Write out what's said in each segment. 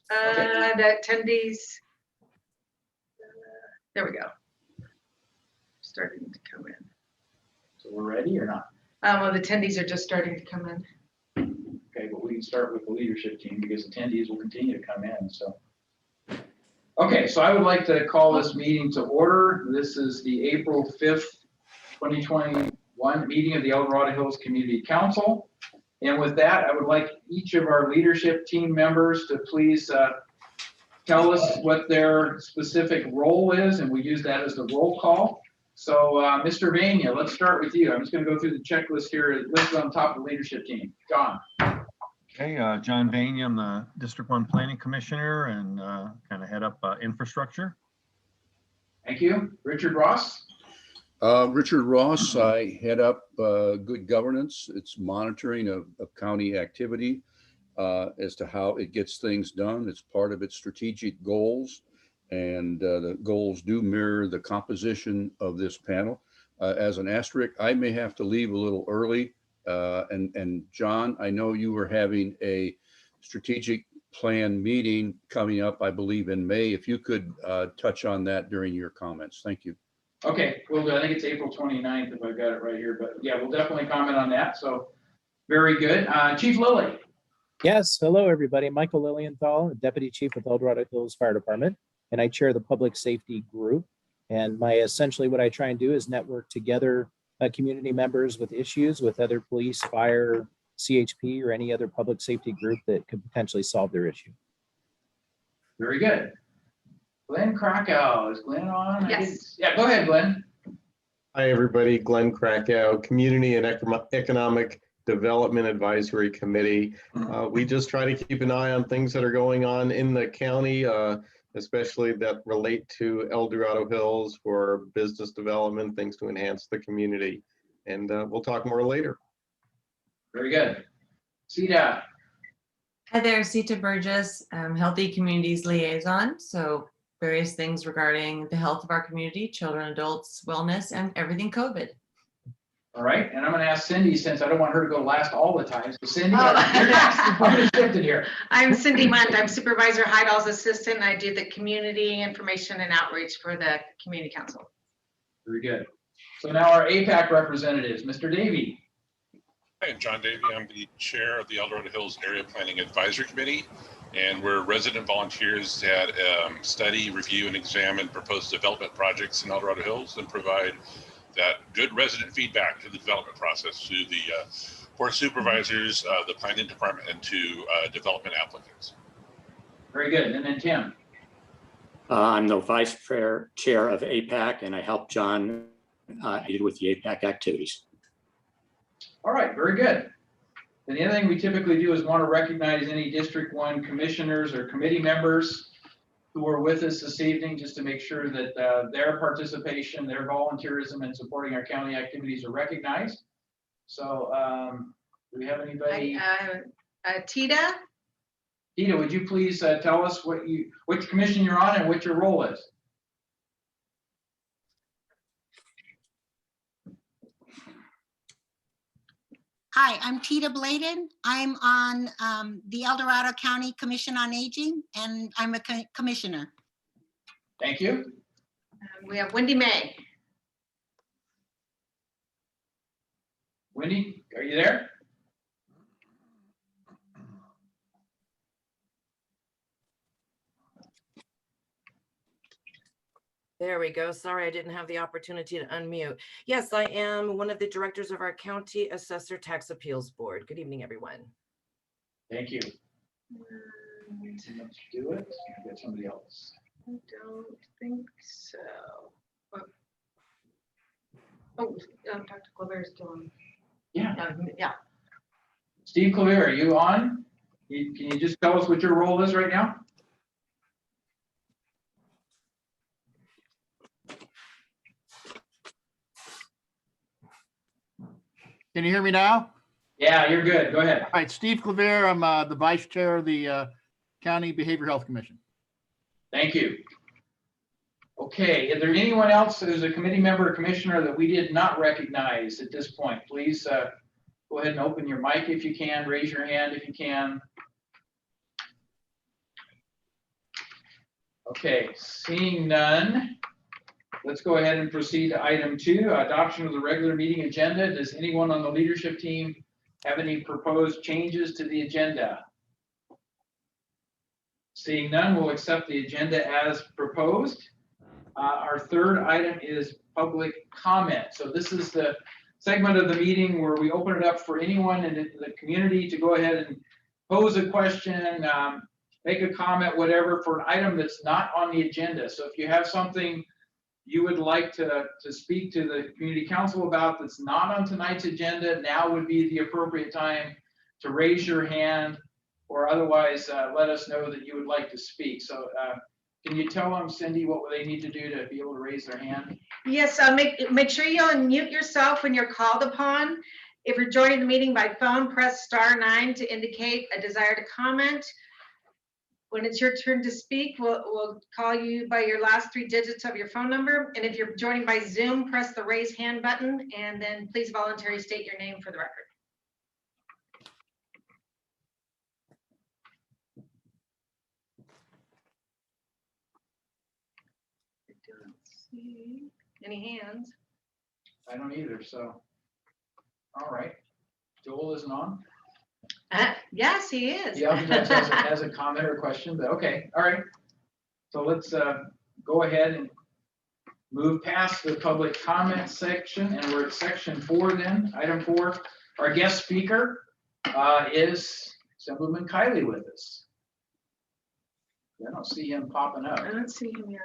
The attendees. There we go. Starting to come in. So we're ready or not? Well, the attendees are just starting to come in. Okay, but we can start with the leadership team because attendees will continue to come in. So, okay, so I would like to call this meeting to order. This is the April 5th, 2021 meeting of the El Dorado Hills Community Council. And with that, I would like each of our leadership team members to please tell us what their specific role is, and we use that as the roll call. So Mr. Vania, let's start with you. I'm just going to go through the checklist here listed on top of the leadership team. John. Okay, John Vania, I'm the District 1 Planning Commissioner and kind of head up infrastructure. Thank you. Richard Ross. Richard Ross, I head up good governance. It's monitoring of county activity as to how it gets things done. It's part of its strategic goals, and the goals do mirror the composition of this panel. As an asterisk, I may have to leave a little early. And John, I know you were having a strategic plan meeting coming up, I believe in May. If you could touch on that during your comments. Thank you. Okay, well, I think it's April 29th if I've got it right here, but yeah, we'll definitely comment on that. So very good. Chief Lilly. Yes, hello everybody. Michael Lilienthal, Deputy Chief with El Dorado Hills Fire Department, and I chair the Public Safety Group. And essentially what I try and do is network together community members with issues with other police, fire, CHP, or any other public safety group that could potentially solve their issue. Very good. Glenn Krakow, is Glenn on? Yes. Yeah, go ahead, Glenn. Hi, everybody. Glenn Krakow, Community and Economic Development Advisory Committee. We just try to keep an eye on things that are going on in the county, especially that relate to El Dorado Hills for business development, things to enhance the community. And we'll talk more later. Very good. Sita. Hi there, Sita Burgess, Healthy Communities Liaison. So various things regarding the health of our community, children, adults, wellness, and everything COVID. All right, and I'm going to ask Cindy since I don't want her to go last all the time. So Cindy, Oh. you're next. I'm going to shift it here. I'm Cindy Munt. I'm Supervisor Heidal's assistant. I do the community information and outreach for the Community Council. Very good. So now our APAC representatives, Mr. Davey. Hi, I'm John Davey. I'm the chair of the El Dorado Hills Area Planning Advisory Committee, and we're resident volunteers that study, review, and examine proposed development projects in El Dorado Hills and provide that good resident feedback to the development process to the board supervisors, the planning department, and to development applicants. Very good. And then Tim. I'm the vice chair of APAC, and I help John with the APAC activities. All right, very good. And the other thing we typically do is want to recognize any District 1 commissioners or committee members who are with us this evening, just to make sure that their participation, their volunteerism in supporting our county activities are recognized. So do we have anybody? Tita. Tita, would you please tell us which commission you're on and what your role is? Hi, I'm Tita Bladen. I'm on the El Dorado County Commission on Aging, and I'm a commissioner. Thank you. We have Wendy May. Wendy, are you there? There we go. Sorry, I didn't have the opportunity to unmute. Yes, I am one of the directors of our County Assessor Tax Appeals Board. Good evening, everyone. Thank you. Let's do it. Get somebody else. I don't think so. Oh, Dr. Claver is still on. Yeah. Yeah. Steve Claver, are you on? Can you just tell us what your role is right now? Can you hear me now? Yeah, you're good. Go ahead. All right, Steve Claver. I'm the vice chair of the County Behavioral Health Commission. Thank you. Okay, is there anyone else who's a committee member or commissioner that we did not recognize at this point? Please go ahead and open your mic if you can, raise your hand if you can. Okay, seeing none, let's go ahead and proceed to item 2, adoption of the regular meeting agenda. Does anyone on the leadership team have any proposed changes to the agenda? Seeing none, we'll accept the agenda as proposed. Our third item is public comment. So this is the segment of the meeting where we open it up for anyone in the community to go ahead and pose a question, make a comment, whatever, for an item that's not on the agenda. So if you have something you would like to speak to the community council about that's not on tonight's agenda, now would be the appropriate time to raise your hand, or otherwise let us know that you would like to speak. So can you tell them, Cindy, what they need to do to be able to raise their hand? Yes, make sure you unmute yourself when you're called upon. If you're joining the meeting by phone, press *9 to indicate a desire to comment. When it's your turn to speak, we'll call you by your last 3 digits of your phone number. And if you're joining by Zoom, press the raise hand button, and then please voluntarily state your name for the record. See any hands? I don't either, so. All right. Joel isn't on? Yes, he is. He oftentimes has a comment or question, but okay, all right. So let's go ahead and move past the public comment section, and we're at section 4 then, item 4. Our guest speaker is Assemblyman Kiley with us. I don't see him popping up. I don't see him yet.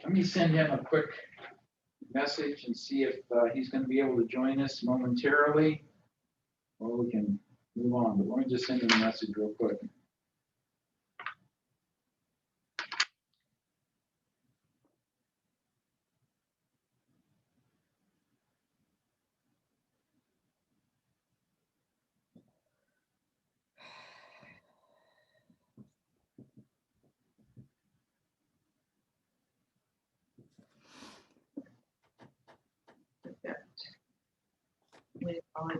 Let me send him a quick message and see if he's going to be able to join us momentarily, or we can move on. But let me just send him a message real quick.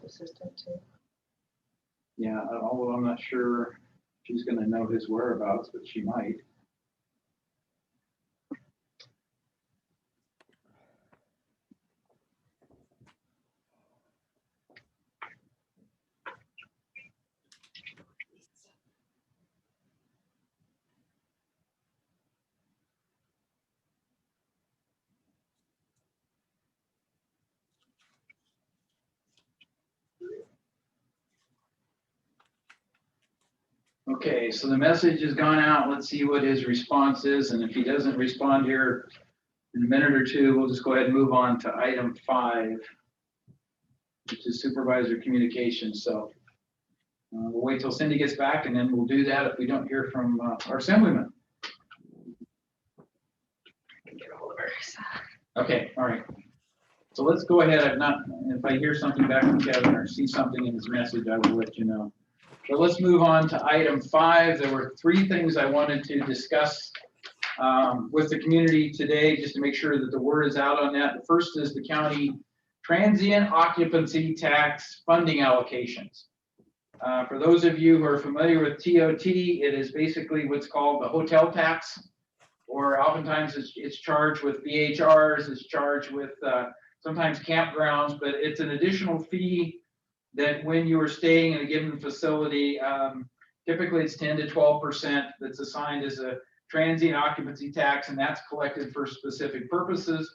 Assistant too. Yeah, although I'm not sure she's going to know his whereabouts, but she might. Okay, so the message has gone out. Let's see what his response is. And if he doesn't respond here in a minute or two, we'll just go ahead and move on to item 5, which is supervisor communications. So we'll wait till Cindy gets back, and then we'll do that if we don't hear from our assemblyman. Okay, all right. So let's go ahead. If I hear something back from Kevin or see something in his message, I will let you know. So let's move on to item 5. There were 3 things I wanted to discuss with the community today, just to make sure that the word is out on that. The first is the county transient occupancy tax funding allocations. For those of you who are familiar with TOT, it is basically what's called the hotel tax, or oftentimes it's charged with BHRs, it's charged with sometimes campgrounds, but it's an additional fee that when you are staying in a given facility, typically it's 10 to 12% that's assigned as a transient occupancy tax, and that's collected for specific purposes.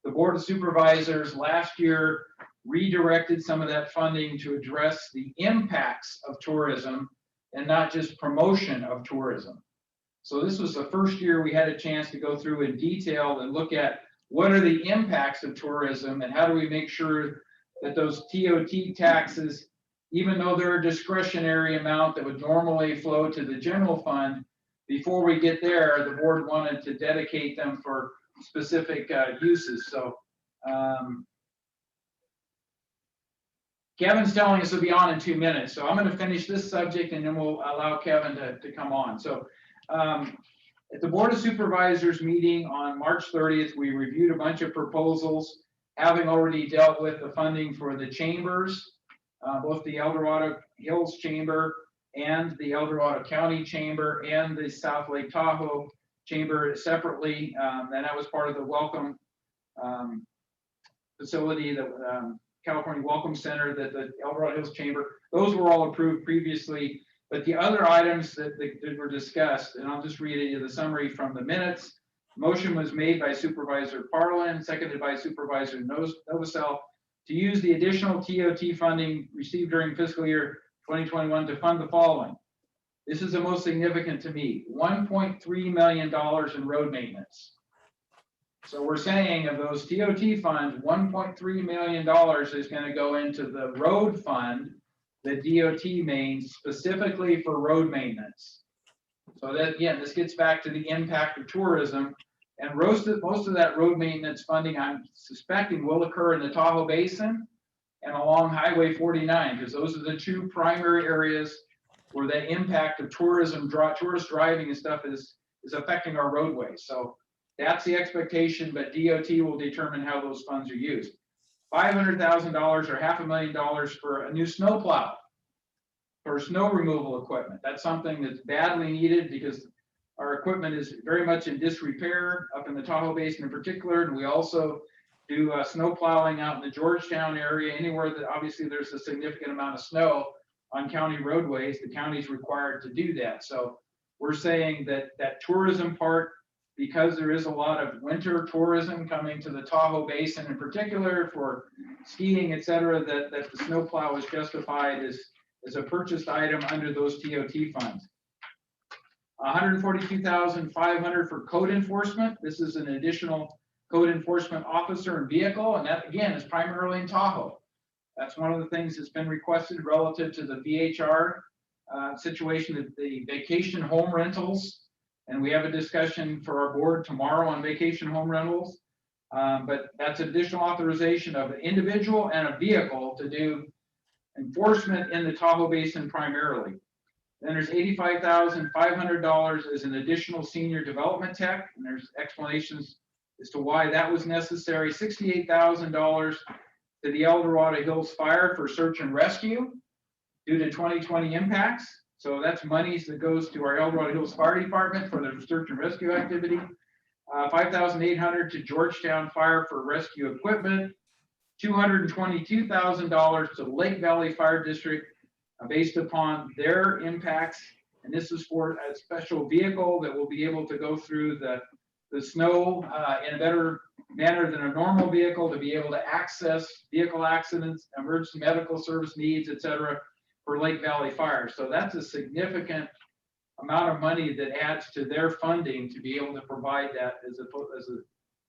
The Board of Supervisors last year redirected some of that funding to address the impacts of tourism and not just promotion of tourism. So this was the first year we had a chance to go through in detail and look at what are the impacts of tourism and how do we make sure that those TOT taxes, even though they're a discretionary amount that would normally flow to the general fund, before we get there, the board wanted to dedicate them for specific uses. So Kevin's telling us to be on in 2 minutes. So I'm going to finish this subject and then we'll allow Kevin to come on. So at the Board of Supervisors meeting on March 30th, we reviewed a bunch of proposals, having already dealt with the funding for the chambers, both the El Dorado Hills Chamber and the El Dorado County Chamber and the South Lake Tahoe Chamber separately. And that was part of the Welcome facility, the California Welcome Center, that the El Dorado Hills Chamber. Those were all approved previously. But the other items that were discussed, and I'll just read you the summary from the minutes. Motion was made by Supervisor Parlin, seconded by Supervisor Novosel, to use the additional TOT funding received during fiscal year 2021 to fund the following. This is the most significant to me: $1.3 million in road maintenance. So we're saying of those TOT funds, $1.3 million is going to go into the road fund that DOT mains specifically for road maintenance. So that, again, this gets back to the impact of tourism, and most of that road maintenance funding, I'm suspecting, will occur in the Tahoe Basin and along Highway 49, because those are the two primary areas where the impact of tourism, tourist driving and stuff is affecting our roadways. So that's the expectation, but DOT will determine how those funds are used. $500,000 or $500,000 for a new snowplow for snow removal equipment. That's something that's badly needed because our equipment is very much in disrepair up in the Tahoe Basin in particular. And we also do snow plowing out in the Georgetown area, anywhere that obviously there's a significant amount of snow on county roadways. The county's required to do that. So we're saying that that tourism part, because there is a lot of winter tourism coming to the Tahoe Basin in particular for skiing, et cetera, that the snowplow is justified as a purchased item under those TOT funds. $142,500 for code enforcement. This is an additional code enforcement officer and vehicle, and that again is primarily in Tahoe. That's one of the things that's been requested relative to the VHR situation, the vacation home rentals. And we have a discussion for our board tomorrow on vacation home rentals. But that's additional authorization of an individual and a vehicle to do enforcement in the Tahoe Basin primarily. Then there's $85,500 as an additional senior development tech, and there's explanations as to why that was necessary. $68,000 to the El Dorado Hills Fire for search and rescue due to 2020 impacts. So that's monies that goes to our El Dorado Hills Fire Department for their search and rescue activity. $5,800 to Georgetown Fire for rescue equipment. $222,000 to Lake Valley Fire District based upon their impacts. And this is for a special vehicle that will be able to go through the snow in a better manner than a normal vehicle, to be able to access vehicle accidents, emergency medical service needs, et cetera, for Lake Valley Fire. So that's a significant amount of money that adds to their funding to be able to provide that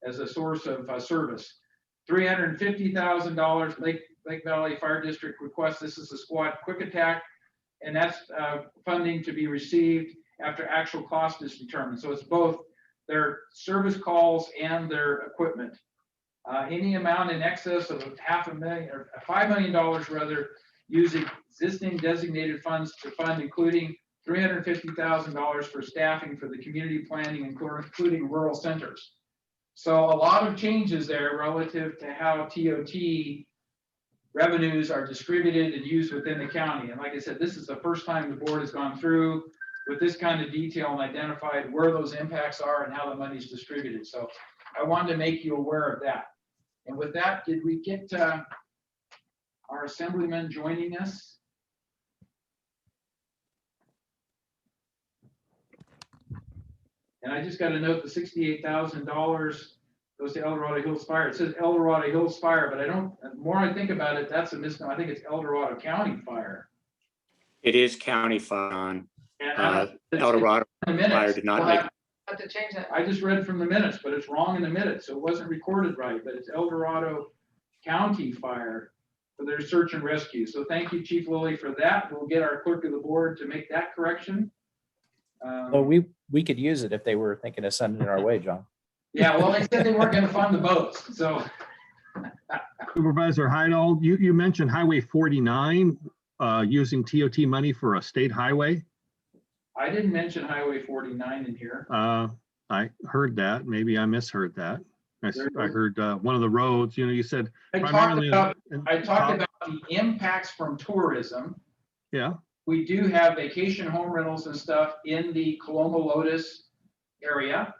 as a source of service. $350,000 Lake Valley Fire District request. This is a squad quick attack, and that's funding to be received after actual cost is determined. So it's both their service calls and their equipment. Any amount in excess of $500,000 or $5 million rather, using existing designated funds to fund, including $350,000 for staffing for the community planning, including rural centers. So a lot of changes there relative to how TOT revenues are distributed and used within the county. And like I said, this is the first time the board has gone through with this kind of detail and identified where those impacts are and how the money is distributed. So I wanted to make you aware of that. And with that, did we get our assemblyman joining us? And I just got to note the $68,000 goes to El Dorado Hills Fire. It says El Dorado Hills Fire, but I don't, the more I think about it, that's a misnomer. I think it's El Dorado County Fire. It is county fund. And El Dorado Fire did not make. Have to change that. I just read from the minutes, but it's wrong in the minutes, so it wasn't recorded right, but it's El Dorado County Fire for their search and rescue. So thank you, Chief Lilly, for that. We'll get our clerk of the board to make that correction. Well, we could use it if they were thinking of sending it our way, John. Yeah, well, they said they weren't going to fund the boats, so. Supervisor Heidel, you mentioned Highway 49 using TOT money for a state highway. I didn't mention Highway 49 in here. I heard that. Maybe I misheard that. I heard one of the roads, you said I talked primarily. about the impacts from tourism. Yeah, We do have vacation home rentals and stuff in the Coloma Lotus area,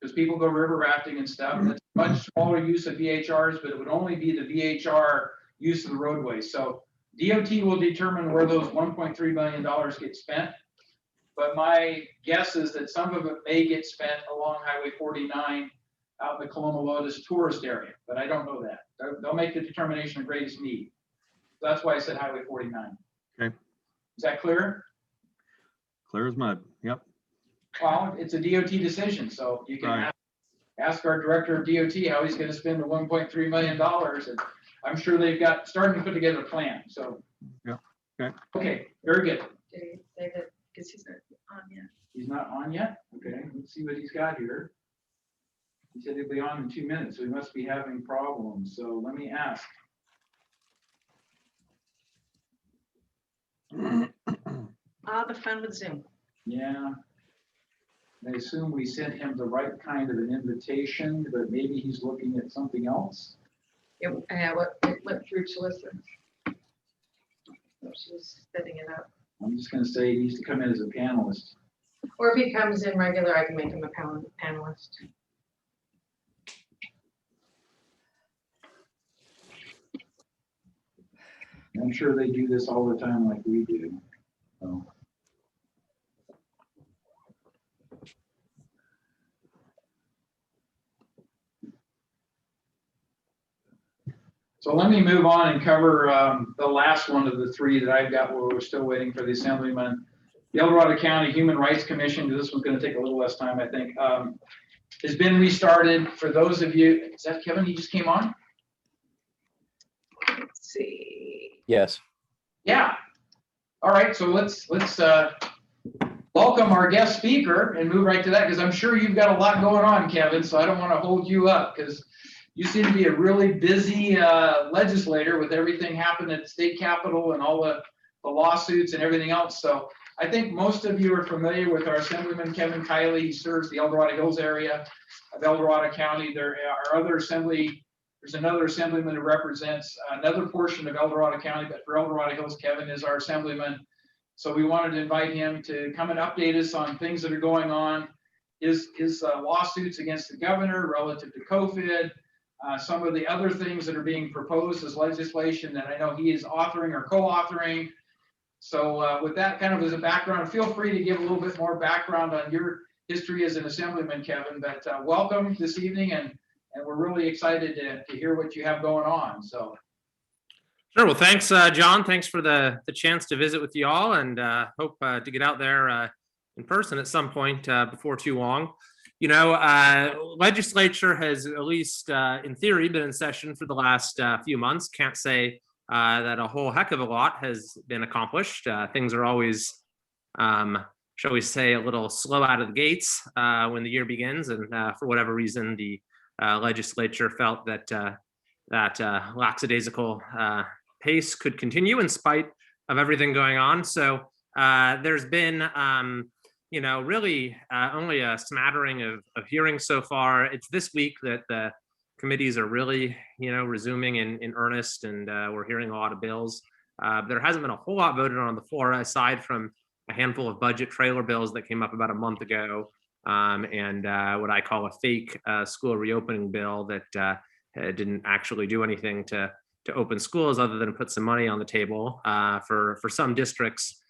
because people go river rafting and stuff. It's much smaller use of VHRs, but it would only be the VHR use of the roadway. So DOT will determine where those $1.3 million get spent. But my guess is that some of it may get spent along Highway 49 out in the Coloma Lotus tourist area, but I don't know that. They'll make the determination of greatest need. So that's why I said Highway 49. Okay. Is that clear? Clear as mud. Yep. Well, it's a DOT decision, so you can ask our director of DOT how he's going to spend the $1.3 million, and I'm sure they've got starting to put together a plan. So. Yeah. Okay. Okay. Very good. David, because he's not on yet. He's not on yet? Okay, let's see what he's got here. He said he'll be on in 2 minutes, so he must be having problems. So let me ask. The fun with Zoom. Yeah. I assume we sent him the right kind of an invitation, but maybe he's looking at something else. It went through to listen. She's setting it up. I'm just going to say he needs to come in as a panelist. Or if he comes in regular, I can make him a panelist. I'm sure they do this all the time like we do. So let me move on and cover the last one of the three that I've got where we're still waiting for the Assemblyman. The El Dorado County Human Rights Commission, this one's going to take a little less time, I think, has been restarted. For those of you, is that Kevin? He just came on? Let's see. Yes. Yeah. All right, so let's welcome our guest speaker and move right to that, because I'm sure you've got a lot going on, Kevin, so I don't want to hold you up, because you seem to be a really busy legislator with everything happening at the state capitol and all the lawsuits and everything else. So I think most of you are familiar with our Assemblyman, Kevin Kiley. He serves the El Dorado Hills area of El Dorado County. There are other there's another Assemblyman who represents another portion of El Dorado County, but for El Dorado Hills, Kevin is our Assemblyman. So we wanted to invite him to come and update us on things that are going on, his lawsuits against the governor relative to COVID, some of the other things that are being proposed as legislation that I know he is authoring or co-authoring. So with that kind of as a background, feel free to give a little bit more background on your history as an Assemblyman, Kevin, but welcome this evening, and we're really excited to hear what you have going on. So. Sure. Well, thanks, John. Thanks for the chance to visit with you all, and hope to get out there in person at some point before too long. Legislature has, at least in theory, been in session for the last few months. Can't say that a whole heck of a lot has been accomplished. Things are always, shall we say, a little slow out of the gates when the year begins, and for whatever reason, the legislature felt that lackadaisical pace could continue in spite of everything going on. So there's been really only a smattering of hearings so far. It's this week that the committees are really, resuming in earnest, and we're hearing a lot of bills. There hasn't been a whole lot voted on the floor, aside from a handful of budget trailer bills that came up about a month ago, and what I call a fake school reopening bill that didn't actually do anything to open schools other than put some money on the table for some districts.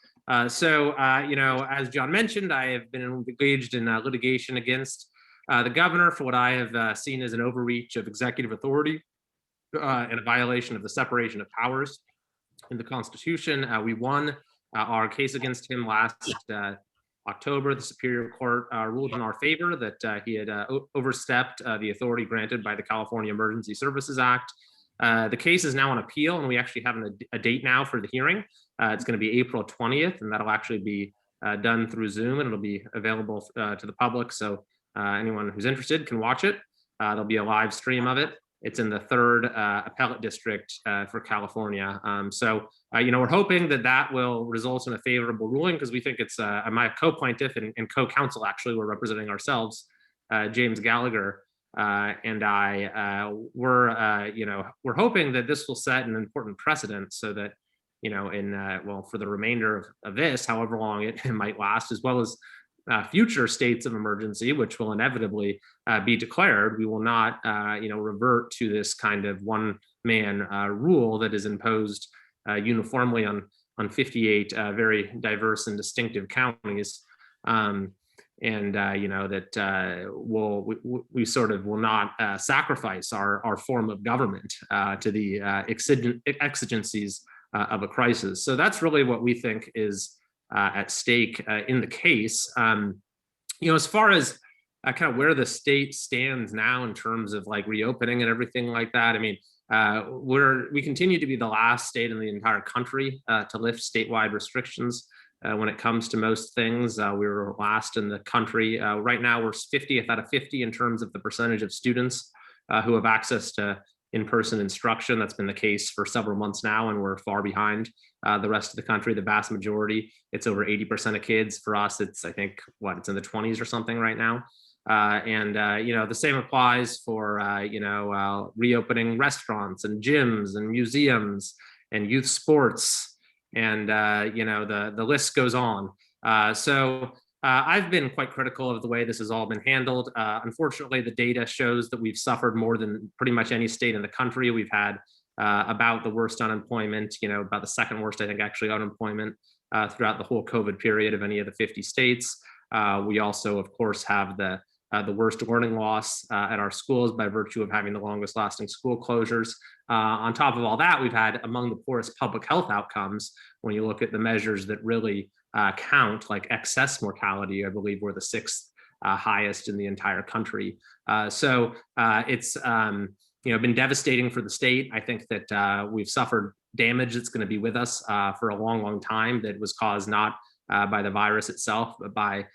So, as John mentioned, I have been engaged in litigation against the governor for what I have seen as an overreach of executive authority and a violation of the separation of powers in the Constitution. We won our case against him last October. The Superior Court ruled in our favor that he had overstepped the authority granted by the California Emergency Services Act. The case is now on appeal, and we actually have a date now for the hearing. It's going to be April 20th, and that'll actually be done through Zoom, and it'll be available to the public. So anyone who's interested can watch it. There'll be a live stream of it. It's in the 3rd appellate district for California. So we're hoping that will result in a favorable ruling, because we think it's my co-plaintiff and co-counsel, actually, we're representing ourselves, James Gallagher, and I we're hoping that this will set an important precedent so that, for the remainder of this, however long it might last, as well as future states of emergency, which will inevitably be declared, we will not, revert to this kind of one-man rule that is imposed uniformly on 58 very diverse and distinctive counties. We sort of will not sacrifice our form of government to the exigencies of a crisis. So that's really what we think is at stake in the case. As far as kind of where the state stands now in terms of like reopening and everything like that, I mean, we continue to be the last state in the entire country to lift statewide restrictions. When it comes to most things, we were last in the country. Right now, we're 50th out of 50 in terms of the percentage of students who have access to in-person instruction. That's been the case for several months now, and we're far behind the rest of the country. The vast majority, it's over 80% of kids. For us, it's, I think, it's in the 20s or something right now. The same applies for, reopening restaurants and gyms and museums and youth sports. And, the list goes on. I've been quite critical of the way this has all been handled. Unfortunately, the data shows that we've suffered more than pretty much any state in the country. We've had about the worst unemployment, about the second worst, I think, actually, unemployment throughout the whole COVID period of any of the 50 states. We also, of course, have the worst learning loss at our schools by virtue of having the longest lasting school closures. On top of all that, we've had among the poorest public health outcomes when you look at the measures that really count, like excess mortality. I believe we're the 6th highest in the entire country. It's been devastating for the state. I think that we've suffered damage that's going to be with us for a long, long time that was caused not by the virus itself, but by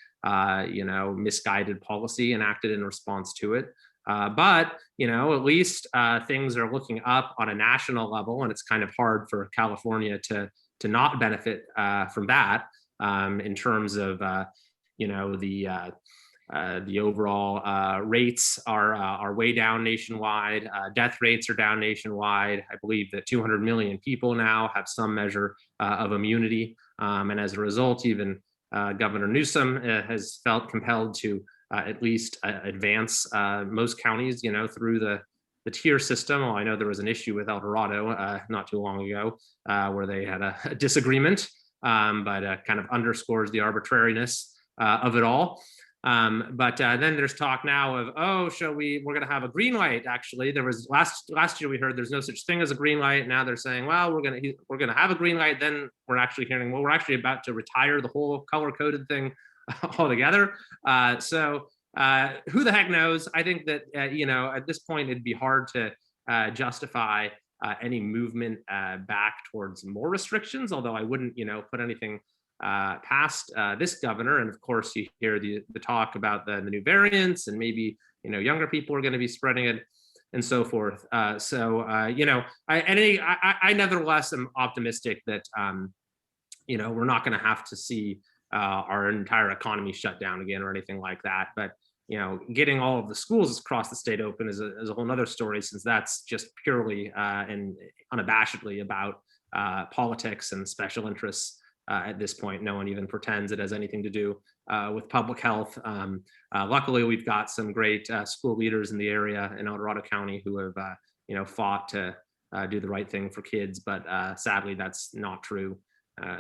misguided policy enacted in response to it. At least things are looking up on a national level, and it's kind of hard for California to not benefit from that in terms of the overall rates are way down nationwide. Death rates are down nationwide. I believe that 200 million people now have some measure of immunity, and as a result, even Governor Newsom has felt compelled to at least advance most counties, through the tier system. Well, I know there was an issue with Dorado not too long ago where they had a disagreement, but kind of underscores the arbitrariness of it all. Then there's talk now of, we're going to have a green light. Actually, there was last year we heard there's no such thing as a green light. Now they're saying, well, we're going to have a green light. Then we're actually hearing, well, we're actually about to retire the whole color coded thing altogether. Who the heck knows? I think that at this point it'd be hard to justify any movement back towards more restrictions. Although I wouldn't put anything past this governor. And of course, you hear the talk about the new variants, and maybe younger people are going to be spreading it, and so forth. I nevertheless am optimistic that we're not going to have to see our entire economy shut down again or anything like that. But getting all of the schools across the state open is a whole nother story, since that's just purely and unabashedly about politics and special interests. At this point, no one even pretends it has anything to do with public health. Luckily, we've got some great school leaders in the area in El Dorado County who have, fought to do the right thing for kids. But sadly, that's not true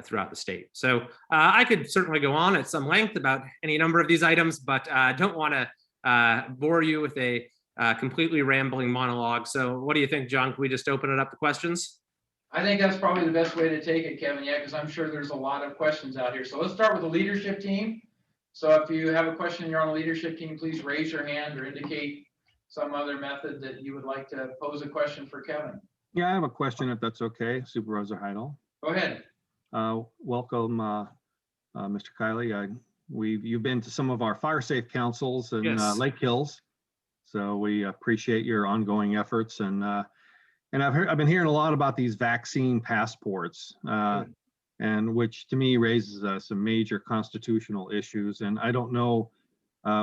throughout the state. So I could certainly go on at some length about any number of these items, but I don't want to bore you with a completely rambling monologue. So what do you think, John? Can we just open it up to questions? I think that's probably the best way to take it, Kevin. Yeah, because I'm sure there's a lot of questions out here. So let's start with the leadership team. So if you have a question, you're on the leadership team, please raise your hand or indicate some other method that you would like to pose a question for Kevin. Yeah, I have a question if that's okay, Supervisor Heidel. Go ahead. Welcome, Mr. Kiley. You've been to some of our fire safe councils in Yes. Lake Hills, so we appreciate your ongoing efforts. And I've been hearing a lot about these vaccine passports, and which to me raises some major constitutional issues. And I don't know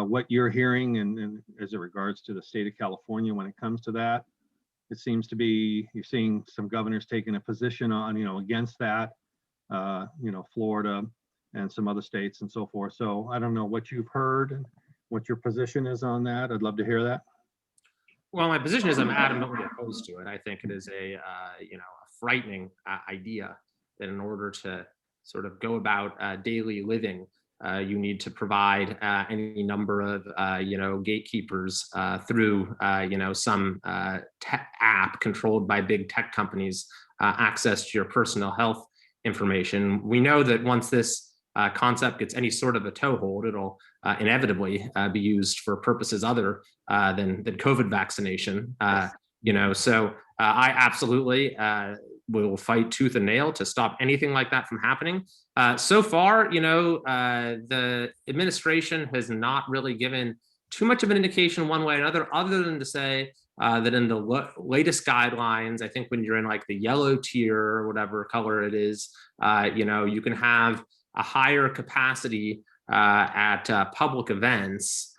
what you're hearing and as it regards to the state of California when it comes to that. It seems to be, you're seeing some governors taking a position on, against that, Florida and some other states and so forth. So I don't know what you've heard, what your position is on that. I'd love to hear that. Well, my position is I'm adamantly opposed to it. I think it is a frightening idea that in order to sort of go about daily living, you need to provide any number of gatekeepers through some app controlled by big tech companies access to your personal health information. We know that once this concept gets any sort of a toehold, it'll inevitably be used for purposes other than COVID vaccination. So I absolutely will fight tooth and nail to stop anything like that from happening. So far, the administration has not really given too much of an indication one way or another, other than to say that in the latest guidelines, I think when you're in like the yellow tier or whatever color it is, you can have a higher capacity at public events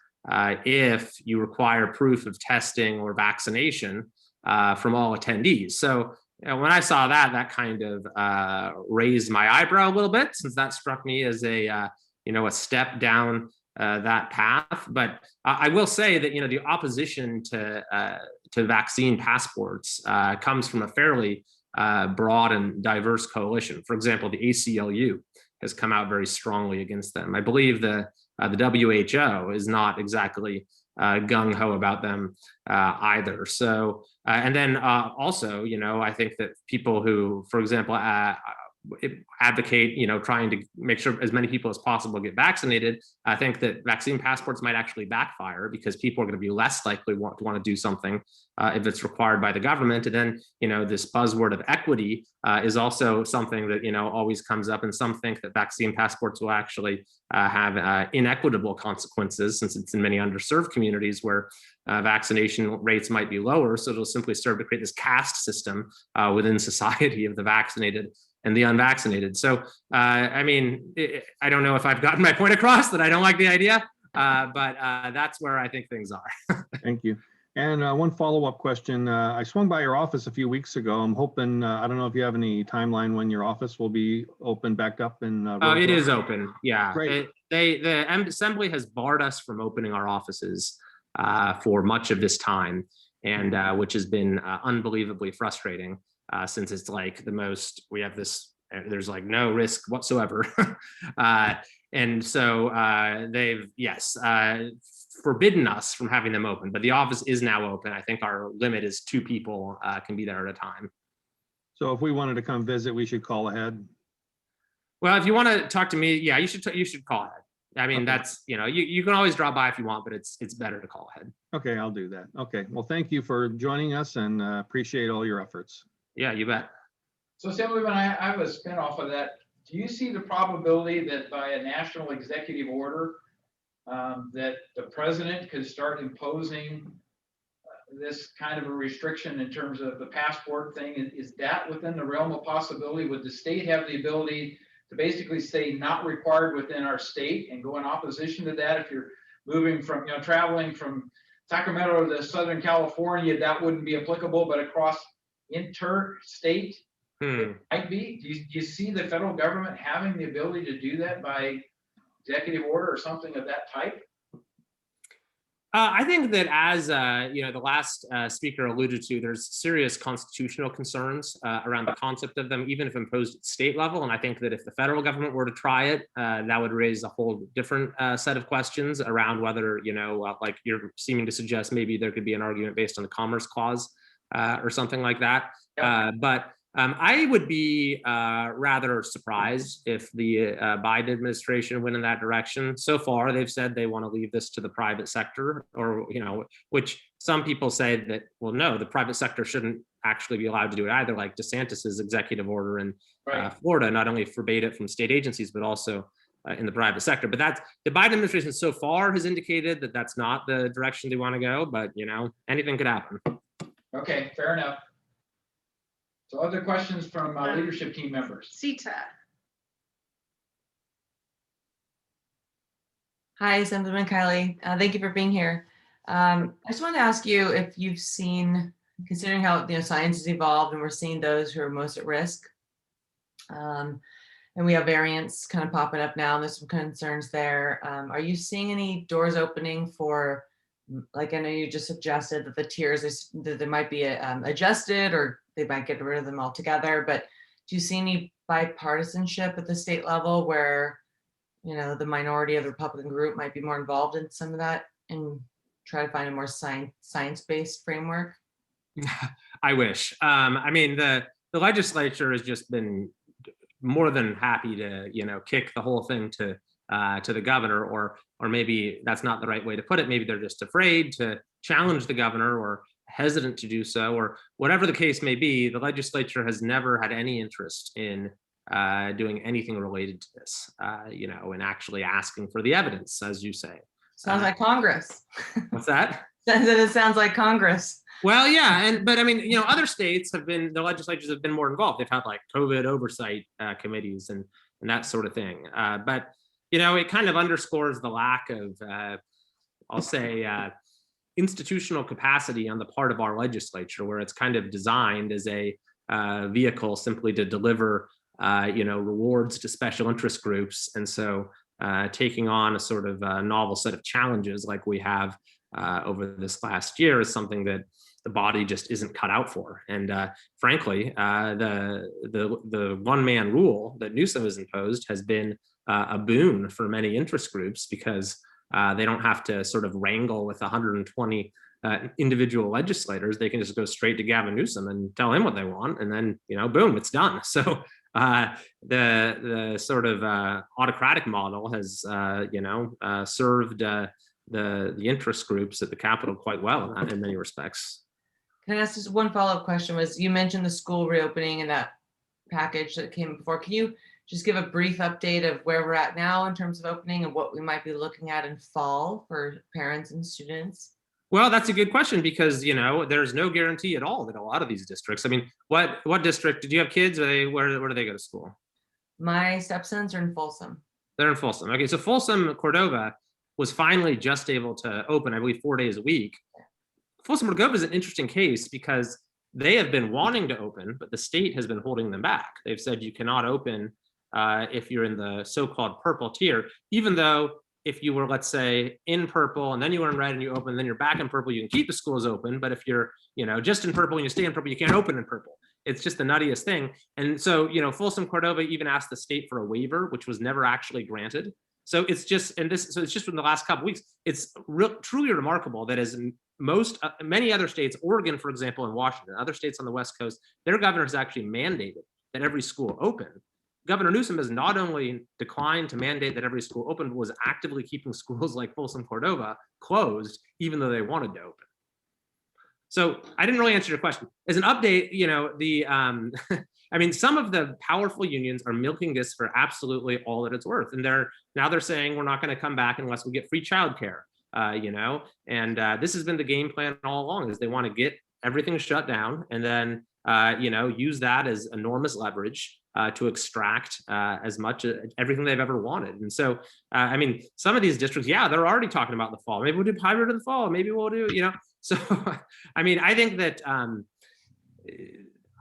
if you require proof of testing or vaccination from all attendees. So when I saw that, that kind of raised my eyebrow a little bit, since that struck me as a step down that path. But I will say that the opposition to vaccine passports comes from a fairly broad and diverse coalition. For example, the ACLU has come out very strongly against them. I believe the WHO is not exactly gung-ho about them either. So, and then also, I think that people who, for example, advocate, trying to make sure as many people as possible get vaccinated, I think that vaccine passports might actually backfire because people are going to be less likely to want to do something if it's required by the government. And then, this buzzword of equity is also something that, always comes up. And some think that vaccine passports will actually have inequitable consequences, since it's in many underserved communities where vaccination rates might be lower. So it'll simply serve to create this caste system within society of the vaccinated and the unvaccinated. So, I don't know if I've gotten my point across that I don't like the idea, but that's where I think things are. Thank you. And one follow-up question. I swung by your office a few weeks ago. I'm hoping, I don't know if you have any timeline when your office will be open back up in it is open, yeah. Great. The Assembly has barred us from opening our offices for much of this time, and which has been unbelievably frustrating. Since it's like we have this, there's like no risk whatsoever. And so they've, forbidden us from having them open, but the office is now open. I think our limit is 2 people can be there at a time. So if we wanted to come visit, we should call ahead? Well, if you want to talk to me, yeah, you should call ahead. I mean, okay. That's, you can always drop by if you want, but it's better to call ahead. Okay, I'll do that. Okay, well, thank you for joining us and appreciate all your efforts. Yeah, you bet. So Assemblyman, I have a spin off of that. Do you see the probability that by a national executive order that the president could start imposing this kind of a restriction in terms of the passport thing? Is that within the realm of possibility? Would the state have the ability to basically say not required within our state and go in opposition to that? If you're moving from, traveling from Sacramento to Southern California, that wouldn't be applicable, but across interstate, it might be. Do you see the federal government having the ability to do that by executive order or something of that type? I think that as the last speaker alluded to, there's serious constitutional concerns around the concept of them, even if imposed at state level. And I think that if the federal government were to try it, that would raise a whole different set of questions around whether, like you're seeming to suggest, maybe there could be an argument based on the Commerce Clause or something like that. But I would be rather surprised if the Biden administration went in that direction. So far, they've said they want to leave this to the private sector, or, which some people say that, well, no, the private sector shouldn't actually be allowed to do it either. Like DeSantis's executive order in Florida not only forbade it from state agencies, but also in the private sector. But that's, the Biden administration so far has indicated that that's not the direction they want to go, but, anything could happen. Okay, fair enough. So other questions from leadership team members? Sita. Hi, Assemblyman Kylie. Thank you for being here. I just wanted to ask you if you've seen, considering how science has evolved and we're seeing those who are most at risk, and we have variants kind of popping up now, and there's some concerns there. Are you seeing any doors opening for, like I know you just suggested that the tiers that they might be adjusted or they might get rid of them altogether, but do you see any bipartisanship at the state level where the minority of the Republican group might be more involved in some of that and try to find a more science-based framework? I wish. I mean, the legislature has just been more than happy to, kick the whole thing to the governor, or maybe that's not the right way to put it. Maybe they're just afraid to challenge the governor or hesitant to do so, or whatever the case may be. The legislature has never had any interest in doing anything related to this, and actually asking for the evidence, as you say. Sounds like Congress. What's that? It sounds like Congress. Well, yeah, but I mean, other states the legislatures have been more involved. They've had like COVID oversight committees and that sort of thing. But it kind of underscores the lack of, I'll say, institutional capacity on the part of our legislature, where it's kind of designed as a vehicle simply to deliver, rewards to special interest groups. And so taking on a sort of novel set of challenges like we have over this last year is something that the body just isn't cut out for. And frankly, the one-man rule that Newsom has imposed has been a boon for many interest groups, because they don't have to sort of wrangle with 120 individual legislators. They can just go straight to Gavin Newsom and tell him what they want, and then boom, it's done. So the sort of autocratic model has served the interest groups at the Capitol quite well in many respects. Can I ask just one follow-up question? You mentioned the school reopening and that package that came before. Can you just give a brief update of where we're at now in terms of opening and what we might be looking at in fall for parents and students? Well, that's a good question, because there's no guarantee at all that a lot of these districts. I mean, what district did you have kids? Where do they go to school? My stepsons are in Folsom. They're in Folsom. Okay, so Folsom Cordova was finally just able to open, I believe, 4 days a week. Folsom Cordova is an interesting case because they have been wanting to open, but the state has been holding them back. They've said you cannot open if you're in the so-called purple tier, even though if you were, let's say, in purple and then you were in red and you open, then you're back in purple, you can keep the schools open. But if you're, just in purple and you stay in purple, you can't open in purple. It's just the nuttiest thing. And so, Folsom Cordova even asked the state for a waiver, which was never actually granted. So it's just, it's just in the last couple of weeks, it's truly remarkable that as in many other states, Oregon, for example, and Washington, other states on the West Coast, their governor has actually mandated that every school open. Governor Newsom has not only declined to mandate that every school open, but was actively keeping schools like Folsom Cordova closed, even though they wanted to open. So I didn't really answer your question. As an update, I mean, some of the powerful unions are milking this for absolutely all that it's worth. And now they're saying we're not going to come back unless we get free childcare, and this has been the game plan all along, is they want to get everything shut down and then, use that as enormous leverage to extract as much everything they've ever wanted. And so, I mean, some of these districts, they're already talking about the fall. Maybe we'll do hybrid in the fall. Maybe we'll do, So, I mean, I think that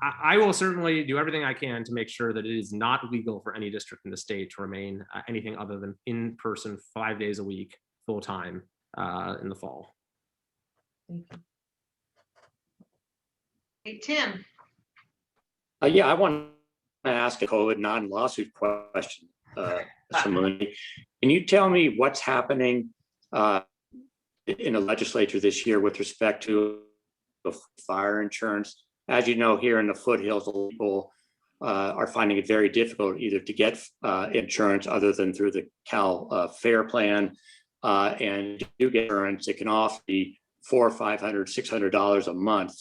I will certainly do everything I can to make sure that it is not legal for any district in the state to remain anything other than in person 5 days a week, full time in the fall. Thank you. Hey, Tim. Yeah, I want to ask a COVID non-lawsuit question. Can you tell me what's happening in the legislature this year with respect to fire insurance? As you know, here in the foothills, people are finding it very difficult either to get insurance other than through the Cal Fair plan, and you get insurance, it can often be $400, $500, $600 a month,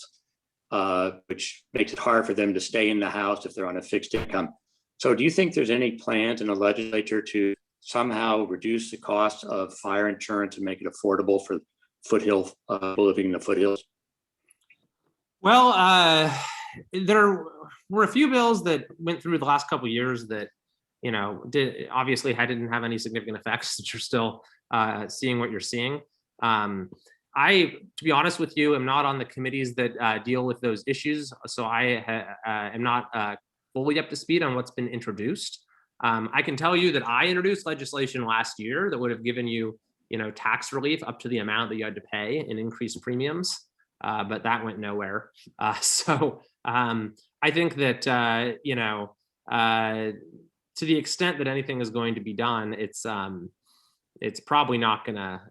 which makes it hard for them to stay in the house if they're on a fixed income. So do you think there's any plans in the legislature to somehow reduce the cost of fire insurance and make it affordable for foothill people living in the foothills? Well, there were a few bills that went through the last couple of years that, obviously didn't have any significant effects, which are still seeing what you're seeing. I, to be honest with you, am not on the committees that deal with those issues, so I am not fully up to speed on what's been introduced. I can tell you that I introduced legislation last year that would have given you, tax relief up to the amount that you had to pay in increased premiums, but that went nowhere. So I think that, to the extent that anything is going to be done, it's probably not going to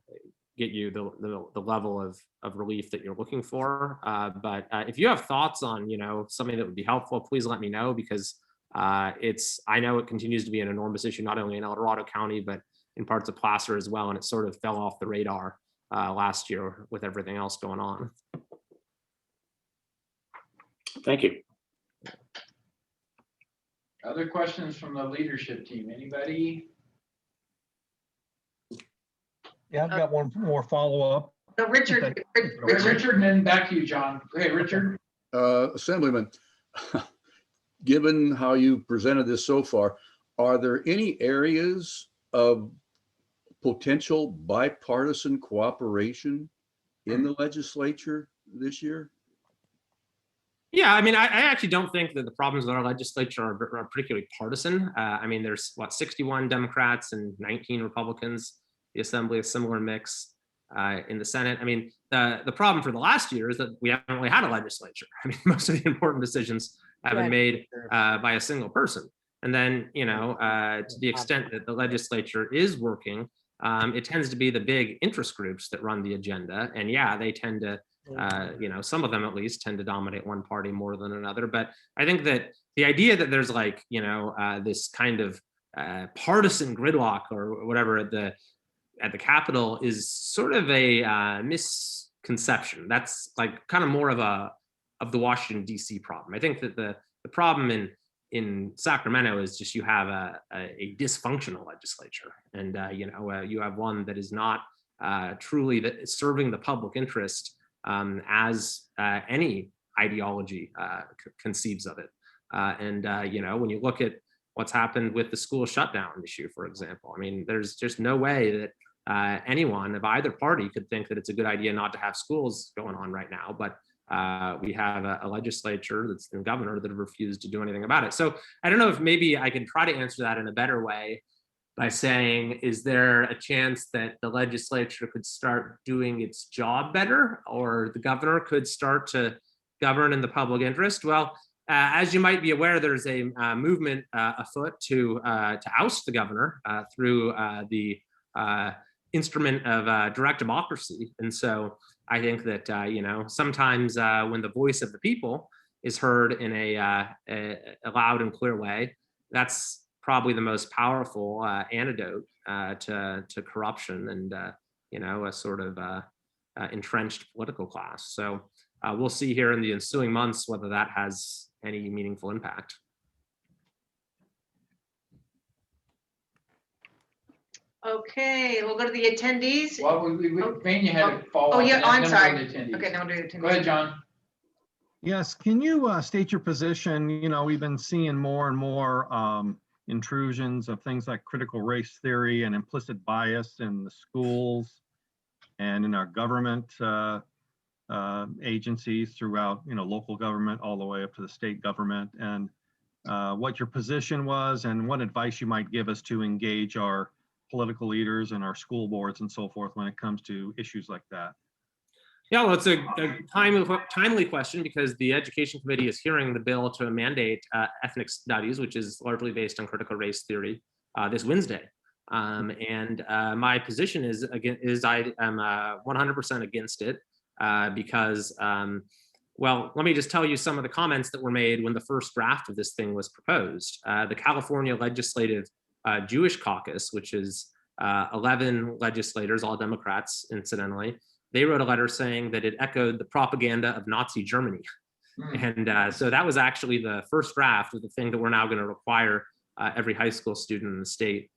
get you the level of relief that you're looking for. But if you have thoughts on, something that would be helpful, please let me know, because I know it continues to be an enormous issue, not only in El Dorado County, but in parts of Placer as well. And it sort of fell off the radar last year with everything else going on. Thank you. Other questions from the leadership team? Anybody? Yeah, I've got one more follow-up. So Richard, Richard, and then back to you, John. Hey, Richard. Assemblyman, given how you presented this so far, are there any areas of potential bipartisan cooperation in the legislature this year? Yeah, I mean, I actually don't think that the problems with our legislature are particularly partisan. I mean, there's 61 Democrats and 19 Republicans. The Assembly, a similar mix. In the Senate, I mean, the problem for the last year is that we haven't really had a legislature. I mean, most of the important decisions have been made by a single person. And then, to the extent that the legislature is working, it tends to be the big interest groups that run the agenda. And yeah, they tend to, some of them at least tend to dominate one party more than another. But I think that the idea that there's this kind of partisan gridlock or whatever at the Capitol is sort of a misconception. That's kind of more of the Washington D.C. problem. I think that the problem in Sacramento is just you have a dysfunctional legislature, and you have one that is not truly serving the public interest as any ideology conceives of it. When you look at what's happened with the school shutdown issue, for example, I mean, there's just no way that anyone of either party could think that it's a good idea not to have schools going on right now. But we have a legislature that's the governor that have refused to do anything about it. So I don't know if maybe I can try to answer that in a better way by saying, is there a chance that the legislature could start doing its job better, or the governor could start to govern in the public interest? Well, as you might be aware, there's a movement afoot to oust the governor through the instrument of direct democracy. And so I think that, sometimes when the voice of the people is heard in a loud and clear way, that's probably the most powerful antidote to corruption and, a sort of entrenched political class. So we'll see here in the ensuing months whether that has any meaningful impact. Okay, we'll go to the attendees. Well, Vania had a follow-up. Oh, yeah, I'm sorry. Okay, now we'll do the attendees. Go ahead, John. Yes, can you state your position? We've been seeing more and more intrusions of things like critical race theory and implicit bias in the schools and in our government agencies throughout, local government all the way up to the state government, and what your position was and what advice you might give us to engage our political leaders and our school boards and so forth when it comes to issues like that. Yeah, well, it's a timely question, because the Education Committee is hearing the bill to mandate ethnic studies, which is largely based on critical race theory, this Wednesday. And my position is I am 100% against it because, well, let me just tell you some of the comments that were made when the first draft of this thing was proposed. The California Legislative Jewish Caucus, which is 11 legislators, all Democrats, incidentally, they wrote a letter saying that it echoed the propaganda of Nazi Germany. And so that was actually the first draft of the thing that we're now going to require every high school student in the state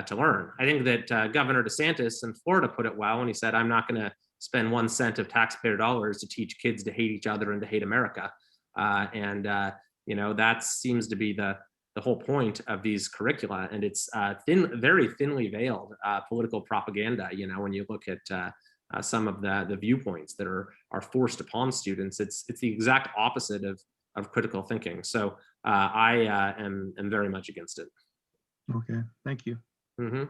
to learn. I think that Governor DeSantis in Florida put it well when he said, I'm not going to spend 1 cent of taxpayer dollars to teach kids to hate each other and to hate America. That seems to be the the whole point of these curricula, and it's very thinly veiled political propaganda. You know, when you look at some of the viewpoints that are forced upon students, it's the exact opposite of critical thinking. So I am very much against it. Okay, thank you. Mm-hmm.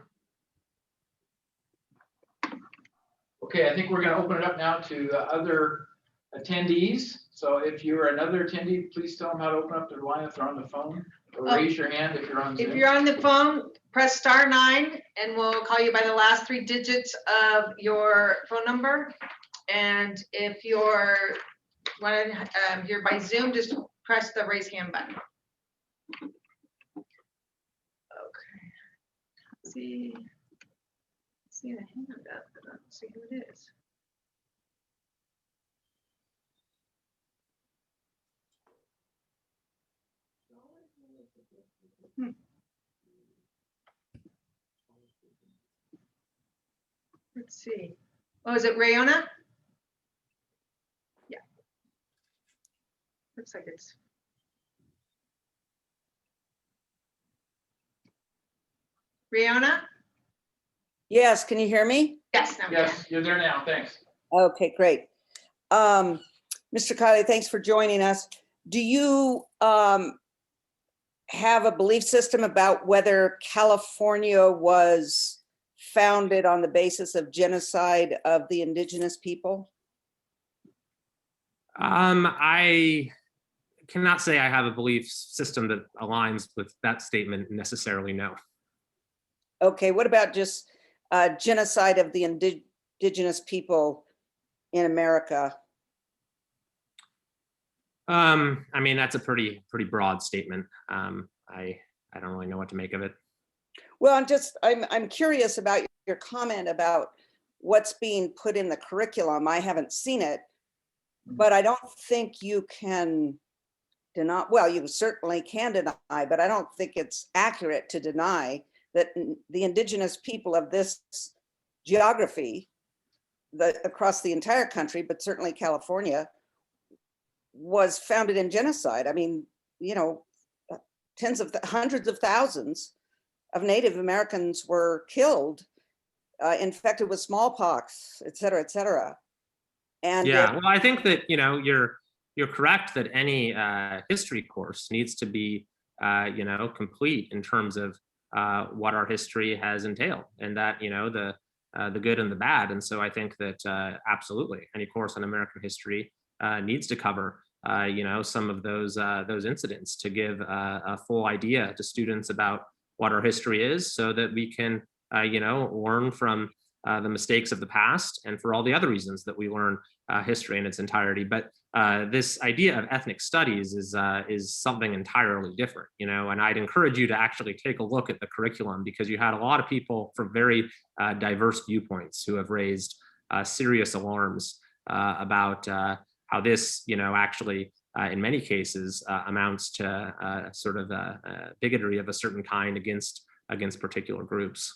Okay, I think we're going to open it up now to other attendees. So if you're another attendee, please tell them how to open up their line if they're on the phone, or raise your hand if you're on Zoom. If you're on the phone, press *9 and we'll call you by the last 3 digits of your phone number. And if you're here by Zoom, just press the raise hand button. Okay. Let's see the hand up. Let's see who it is. Let's see. Oh, is it Rayona? Yeah. Looks like it's. Rayona? Yes, can you hear me? Yes. Yes, you're there now. Thanks. Okay, great. Mr. Kiley, thanks for joining us. Do you have a belief system about whether California was founded on the basis of genocide of the indigenous people? I cannot say I have a belief system that aligns with that statement necessarily, no. Okay, what about just genocide of the indigenous people in America? I mean, that's a pretty broad statement. I don't really know what to make of it. Well, I'm curious about your comment about what's being put in the curriculum. I haven't seen it, but I don't think you can deny, well, you certainly can deny, but I don't think it's accurate to deny that the indigenous people of this geography, across the entire country, but certainly California, was founded in genocide. I mean, you know, hundreds of thousands of Native Americans were killed, infected with smallpox, et cetera, et cetera. And yeah, well, I think that, you know, you're correct that any history course needs to be, you know, complete in terms of what our history has entailed, and that, you know, the good and the bad. And so I think that absolutely any course on American history needs to cover, you know, some of those incidents to give a full idea to students about what our history is, so that we can, you know, learn from the mistakes of the past, and for all the other reasons that we learn history in its entirety. But this idea of ethnic studies is something entirely different, you know, and I'd encourage you to actually take a look at the curriculum, because you had a lot of people from very diverse viewpoints who have raised serious alarms about how this, you know, actually in many cases amounts to sort of bigotry of a certain kind against particular groups.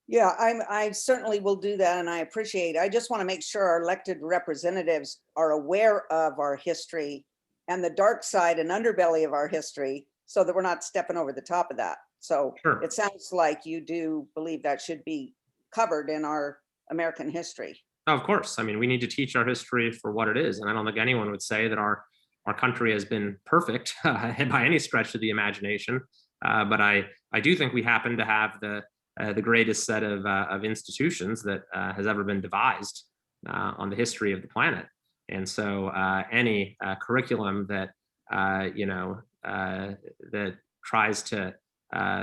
yeah, I certainly will do that, and I appreciate it. I just want to make sure our elected representatives are aware of our history and the dark side and underbelly of our history, so that we're not stepping over the top of that. So Sure. It sounds like you do believe that should be covered in our American history. Of course. I mean, we need to teach our history for what it is. And I don't think anyone would say that our country has been perfect by any stretch of the imagination. But I do think we happen to have the greatest set of institutions that has ever been devised on the history of the planet. And so any curriculum that, you know, that tries to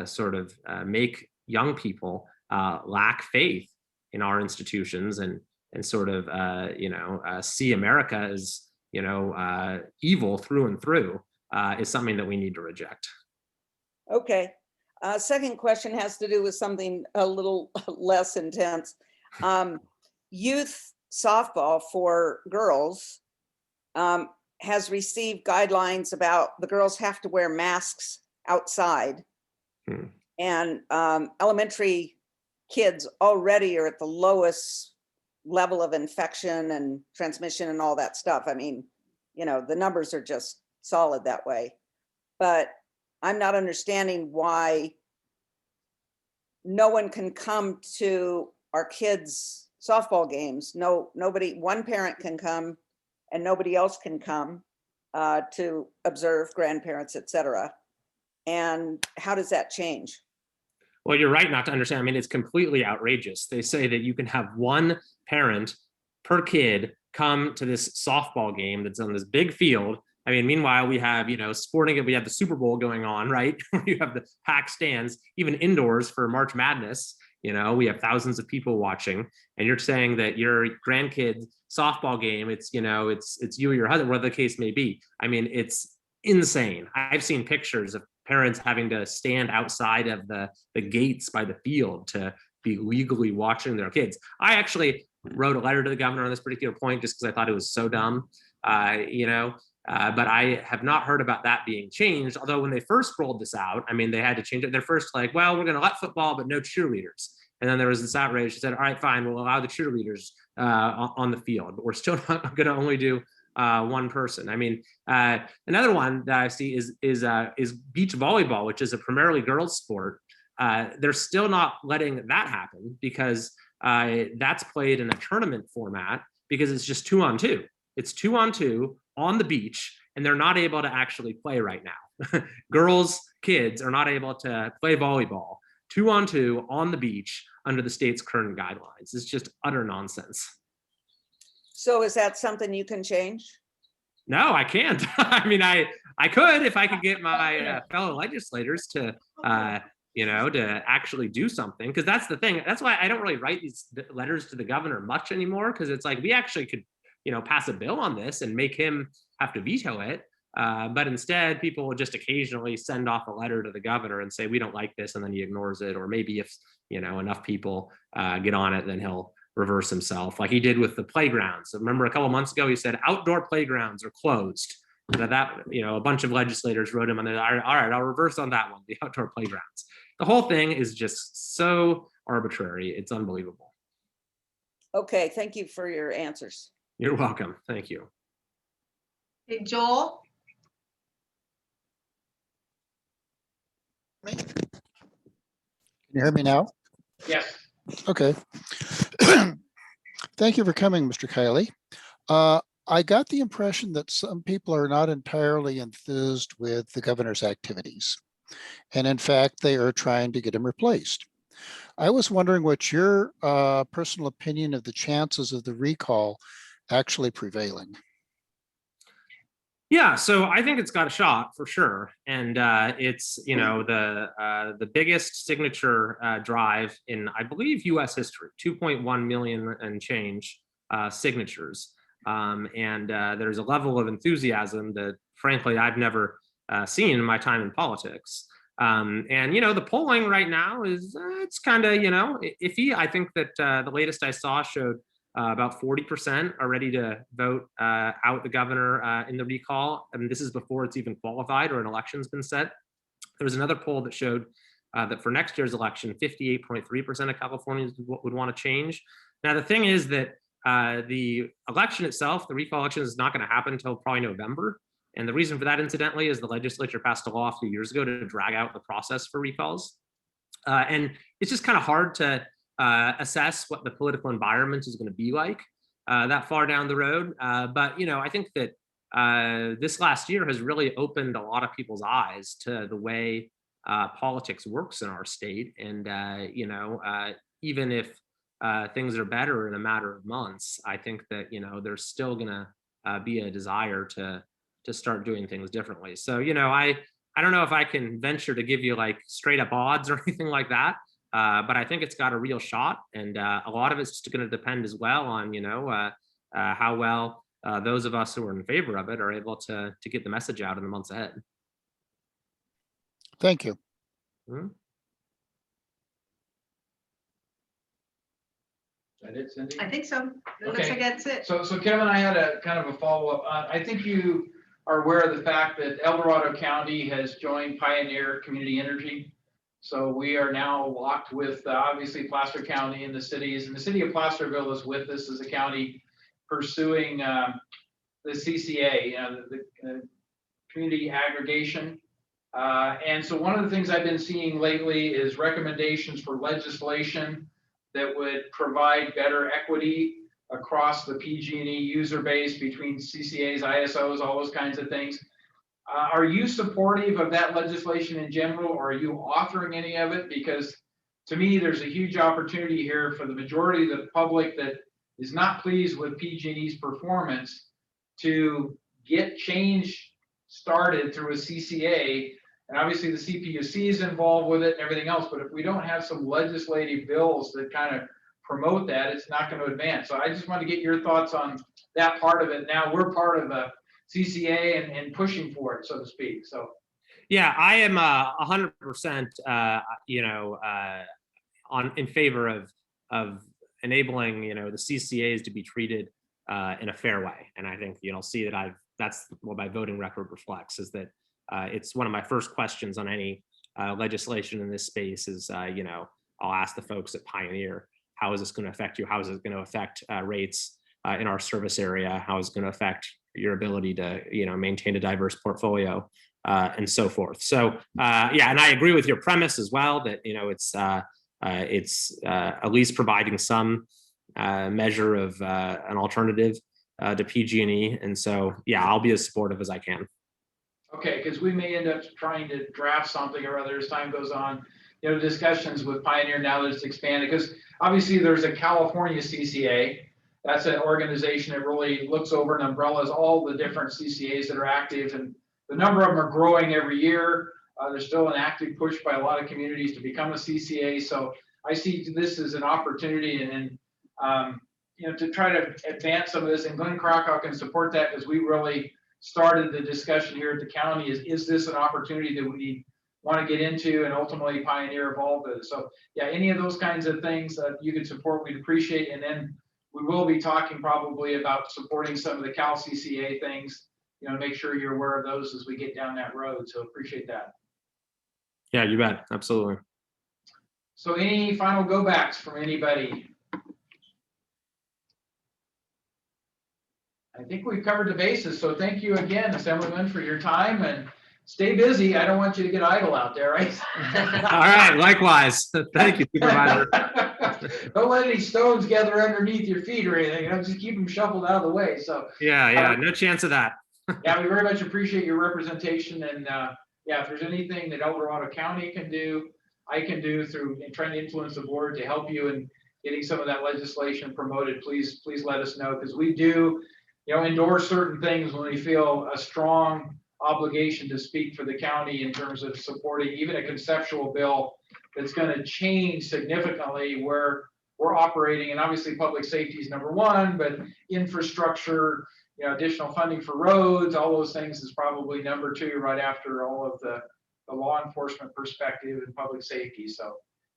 sort of make young people lack faith in our institutions and sort of, you know, see America as, you know, evil through and through is something that we need to reject. Okay. Second question has to do with something a little less intense. Youth softball for girls has received guidelines about the girls have to wear masks outside. And elementary kids already are at the lowest level of infection and transmission and all that stuff. I mean, you know, the numbers are just solid that way. But I'm not understanding why no one can come to our kids' softball games. Nobody, one parent can come and nobody else can come to observe, grandparents, et cetera. And how does that change? Well, you're right not to understand. I mean, it's completely outrageous. They say that you can have one parent per kid come to this softball game that's on this big field. I mean, meanwhile, we have, sporting, we have the Super Bowl going on, right? You have the packed stands, even indoors for March Madness. We have thousands of people watching, and you're saying that your grandkid's softball game, it's you or your husband, whatever the case may be. I mean, it's insane. I've seen pictures of parents having to stand outside of the gates by the field to be legally watching their kids. I actually wrote a letter to the governor on this particular point just because I thought it was so dumb, but I have not heard about that being changed. Although when they first rolled this out, I mean, they had to change it. They're first like, well, we're going to let football, but no cheerleaders. And then there was this outrage. They said, all right, fine, we'll allow the cheerleaders on the field, but we're still not going to only do one person. I mean, another one that I see is beach volleyball, which is a primarily girls sport. They're still not letting that happen because that's played in a tournament format because it's just 2-on-2. It's 2-on-2 on the beach, and they're not able to actually play right now. Girls, kids are not able to play volleyball 2-on-2 on the beach under the state's current guidelines. It's just utter nonsense. So is that something you can change? No, I can't. I mean, I could if I could get my fellow legislators to, to actually do something, because that's the thing. That's why I don't really write these letters to the governor much anymore, because it's like we actually could, pass a bill on this and make him have to veto it. But instead, people will just occasionally send off a letter to the governor and say, we don't like this, and then he ignores it. Or maybe if, enough people get on it, then he'll reverse himself, like he did with the playgrounds. So remember a couple months ago, he said outdoor playgrounds are closed. That a bunch of legislators wrote him on there. All right, I'll reverse on that one, the outdoor playgrounds. The whole thing is just so arbitrary. It's unbelievable. Okay, thank you for your answers. You're welcome. Thank you. Hey, Joel. Can you hear me now? Yes. Okay. Thank you for coming, Mr. Kiley. I got the impression that some people are not entirely enthused with the governor's activities. And in fact, they are trying to get him replaced. I was wondering what your personal opinion of the chances of the recall actually prevailing. Yeah, so I think it's got a shot for sure, and it's the biggest signature drive in, I believe, U.S. history, 2.1 million and change signatures, and there's a level of enthusiasm that, frankly, I've never seen in my time in politics. And the polling right now is it's kind of iffy. I think that the latest I saw showed about 40% are ready to vote out the governor in the recall. And this is before it's even qualified or an election's been set. There was another poll that showed that for next year's election, 58.3% of Californians would want to change. Now, the thing is that the election itself, the recall election, is not going to happen until probably November. And the reason for that, incidentally, is the legislature passed a law a few years ago to drag out the process for recalls. And it's just kind of hard to assess what the political environment is going to be like that far down the road. But, I think that this last year has really opened a lot of people's eyes to the way politics works in our state. And, even if things are better in a matter of months, I think that, there's still going to be a desire to start doing things differently. So, I don't know if I can venture to give you like straight up odds or anything like that. But I think it's got a real shot, and a lot of it's just going to depend as well on, how well those of us who are in favor of it are able to get the message out in the months ahead. Thank you. Is that it, Cindy? I think so. It looks Okay. like that's it. So Kevin, I had a kind of a follow-up. I think you are aware of the fact that El Dorado County has joined Pioneer Community Energy. So we are now locked with obviously Placer County and the cities, and the city of Placerville is with us as a county pursuing the CCA, the community aggregation And so one of the things I've been seeing lately is recommendations for legislation that would provide better equity across the PG&E user base between CCAs, ISOs, all those kinds of things. Are you supportive of that legislation in general, or are you authoring any of it? Because to me, there's a huge opportunity here for the majority of the public that is not pleased with PG&E's performance to get change started through a CCA. And obviously the CPUC is involved with it and everything else, but if we don't have some legislative bills that kind of promote that, it's not going to advance. So I just want to get your thoughts on that part of it. Now we're part of the CCA and pushing for it, so to speak. So yeah, I am 100%, in favor of enabling, the CCAs to be treated in a fair way. And I think you'll see that that's what my voting record reflects, is that it's one of my first questions on any legislation in this space is, I'll ask the folks at Pioneer, how is this going to affect you? How is it going to affect rates in our service area? How is it going to affect your ability to, maintain a diverse portfolio and so forth? So yeah, and I agree with your premise as well that, it's at least providing some measure of an alternative to PG&E. And so, yeah, I'll be as supportive as I can. Okay, because we may end up trying to draft something or other as time goes on, discussions with Pioneer now that it's expanded, because obviously there's a California CCA. That's an organization that really looks over and umbrellas all the different CCAs that are active, and the number of them are growing every year. There's still an active push by a lot of communities to become a CCA. So I see this as an opportunity and to try to advance some of this, and Glenn Krakow can support that because we really started the discussion here at the county is this an opportunity that we want to get into, and ultimately Pioneer evolved it. So yeah, any of those kinds of things that you could support, we'd appreciate. And then we will be talking probably about supporting some of the Cal CCA things, make sure you're aware of those as we get down that road. So appreciate that. Yeah, you bet. Absolutely. So any final go backs from anybody? I think we've covered the bases. So thank you again, Assemblyman, for your time, and stay busy. I don't want you to get idle out there, right? All right, likewise. Thank you, Supervisor. Don't let any stones gather underneath your feet or anything. Just keep them shuffled out of the way. So yeah, no chance of that. Yeah, we very much appreciate your representation, and yeah, if there's anything that El Dorado County can do, I can do through trying to influence the board to help you in getting some of that legislation promoted, please let us know, because we do, endorse certain things when we feel a strong obligation to speak for the county in terms of supporting even a conceptual bill that's going to change significantly where we're operating. And obviously public safety is number one, but infrastructure, additional funding for roads, all those things is probably number two, right after all of the law enforcement perspective and public safety. So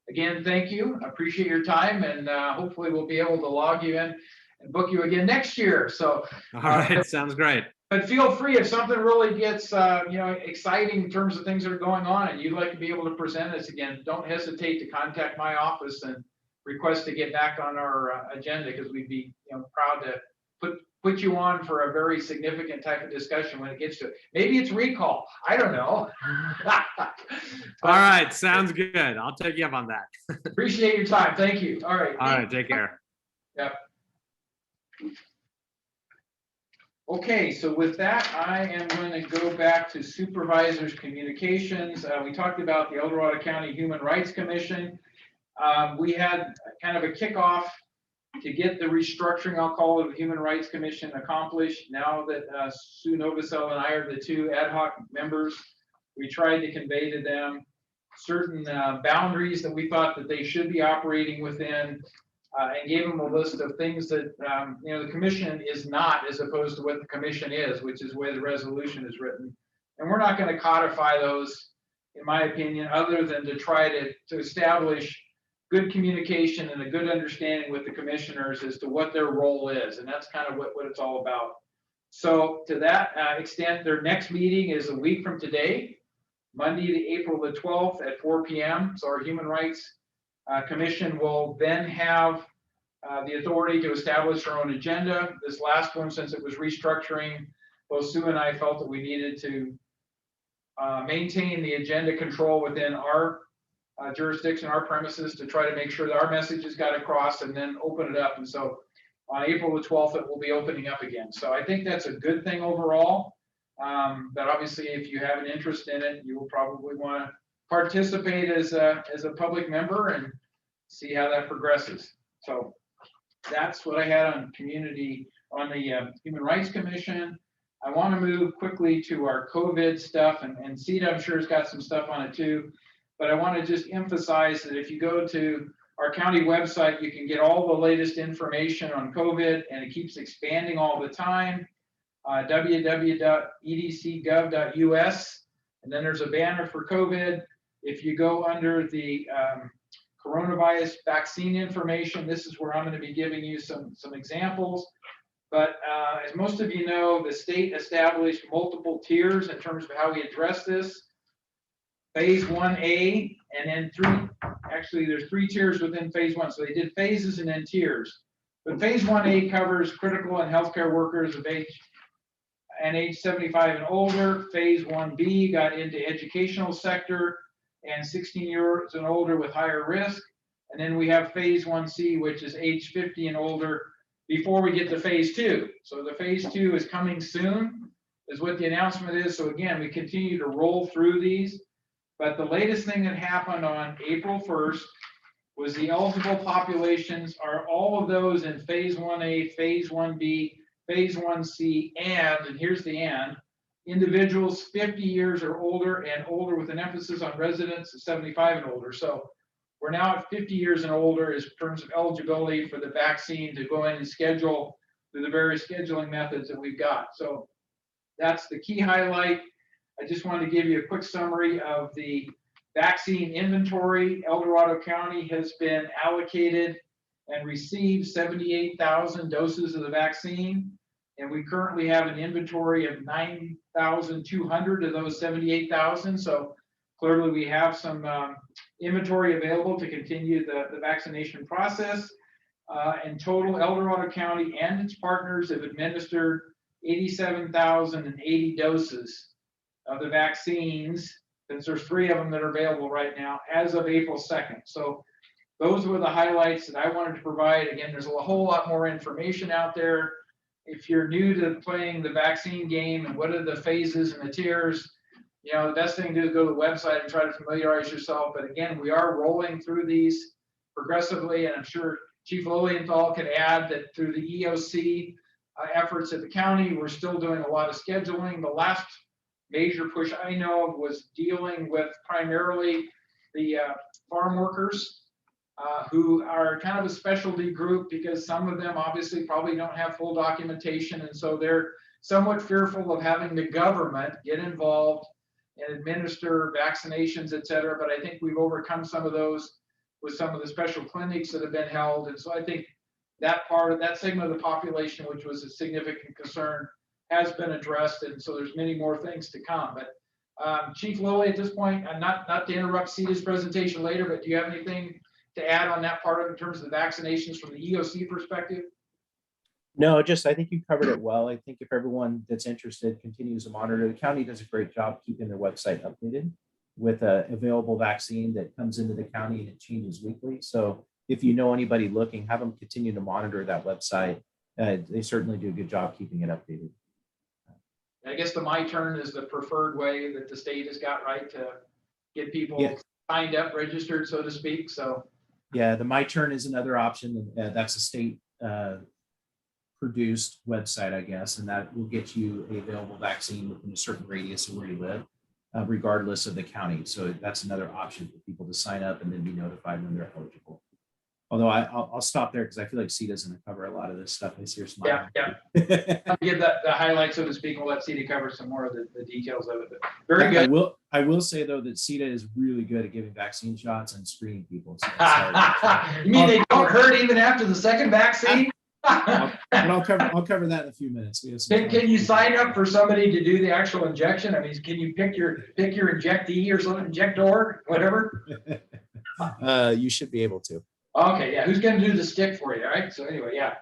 again, thank you. I appreciate your time, and hopefully we'll be able to log you in and book you again next year. So all right, sounds great. But feel free, if something really gets exciting in terms of things that are going on and you'd like to be able to present us again, don't hesitate to contact my office and request to get back on our agenda, because we'd be proud to put you on for a very significant type of discussion when it gets to it. Maybe it's recall. I don't know. All right, sounds good. I'll take you up on that. Appreciate your time. Thank you. All right. All right, take care. Yep. Okay, so with that, I am going to go back to supervisors' communications. We talked about the El Dorado County Human Rights Commission. We had kind of a kickoff to get the restructuring, I'll call it, of the Human Rights Commission accomplished. Now that Sue Novosel and I are the two ad hoc members, we tried to convey to them certain boundaries that we thought that they should be operating within, and gave them a list of things that the commission is not, as opposed to what the commission is, which is the way the resolution is written. And we're not going to codify those, in my opinion, other than to try to establish good communication and a good understanding with the commissioners as to what their role is. And that's kind of what it's all about. So to that extent, their next meeting is a week from today, Monday, April the 12th at 4 p.m. So our Human Rights Commission will then have the authority to establish their own agenda. This last one, since it was restructuring, both Sue and I felt that we needed to maintain the agenda control within our jurisdiction, our premises, to try to make sure that our messages got across, and then open it up. And so on April the 12th, it will be opening up again. So I think that's a good thing overall. But obviously, if you have an interest in it, you will probably want to participate as a public member and see how that progresses. So that's what I had on community, on the Human Rights Commission. I want to move quickly to our COVID stuff, and CETA, I'm sure, has got some stuff on it too. But I want to just emphasize that if you go to our county website, you can get all the latest information on COVID, and it keeps expanding all the time. www.edcgov.us, and then there's a banner for COVID. If you go under the coronavirus vaccine information, this is where I'm going to be giving you some examples. But as most of you know, the state established multiple tiers in terms of how we address this. Phase 1A, and then there's 3 tiers within phase 1. So they did phases and then tiers. But phase 1A covers critical and healthcare workers of age 75 and older. Phase 1B got into educational sector and 16 years and older with higher risk. And then we have phase 1C, which is age 50 and older, before we get to phase 2. So the phase 2 is coming soon, is what the announcement is. So again, we continue to roll through these. But the latest thing that happened on April 1st was the eligible populations are all of those in phase 1A, phase 1B, phase 1C, and here's the and, individuals 50 years or older and older, with an emphasis on residents of 75 and older. So we're now at 50 years and older in terms of eligibility for the vaccine to go in and schedule through the various scheduling methods that we've got. So that's the key highlight. I just wanted to give you a quick summary of the vaccine inventory. El Dorado County has been allocated and received 78,000 doses of the vaccine. And we currently have an inventory of 9,200 of those 78,000. So clearly we have some inventory available to continue the vaccination process. In total, El Dorado County and its partners have administered 87,080 doses of the vaccines, since there's 3 of them that are available right now as of April 2nd. So those were the highlights that I wanted to provide. Again, there's a whole lot more information out there. If you're new to playing the vaccine game and what are the phases and the tiers, you know, the best thing to do is go to the website and try to familiarize yourself. But again, we are rolling through these progressively, and I'm sure Chief Lilienthal can add that through the EOC efforts at the county, we're still doing a lot of scheduling. The last major push I know of was dealing with primarily the farm workers who are kind of a specialty group, because some of them obviously probably don't have full documentation, and so they're somewhat fearful of having the government get involved and administer vaccinations, et cetera. But I think we've overcome some of those with some of the special clinics that have been held. And so I think that part of that segment of the population, which was a significant concern, has been addressed. And so there's many more things to come. But Chief Lilly, at this point, not to interrupt CETA's presentation later, but do you have anything to add on that part of in terms of the vaccinations from the EOC perspective? No, just I think you covered it well. I think if everyone that's interested continues to monitor, the county does a great job keeping their website updated with a available vaccine that comes into the county, and it changes weekly. So if you know anybody looking, have them continue to monitor that website. They certainly do a good job keeping it updated. I guess the My Turn is the preferred way that the state has got, right, to get people signed up, registered, so to speak. So yeah, the My Turn is another option. That's a state produced website, I guess, and that will get you a available vaccine within a certain radius of where you live, regardless of the county. So that's another option for people to sign up and then be notified when they're eligible. Although I'll stop there because I feel like CETA's going to cover a lot of this stuff. I see her smiling. Yeah. I'll give the highlight, so to speak, and let CETA cover some more of the details of it. But very good. I will say though that CETA is really good at giving vaccine shots and screening people. So you mean they don't hurt even after the second vaccine? I'll cover that in a few minutes. Can you sign up for somebody to do the actual injection? I mean, can you pick your injectee or something, injector, whatever? You should be able to. Okay, yeah. Who's going to do the stick for you, right? So anyway, yeah.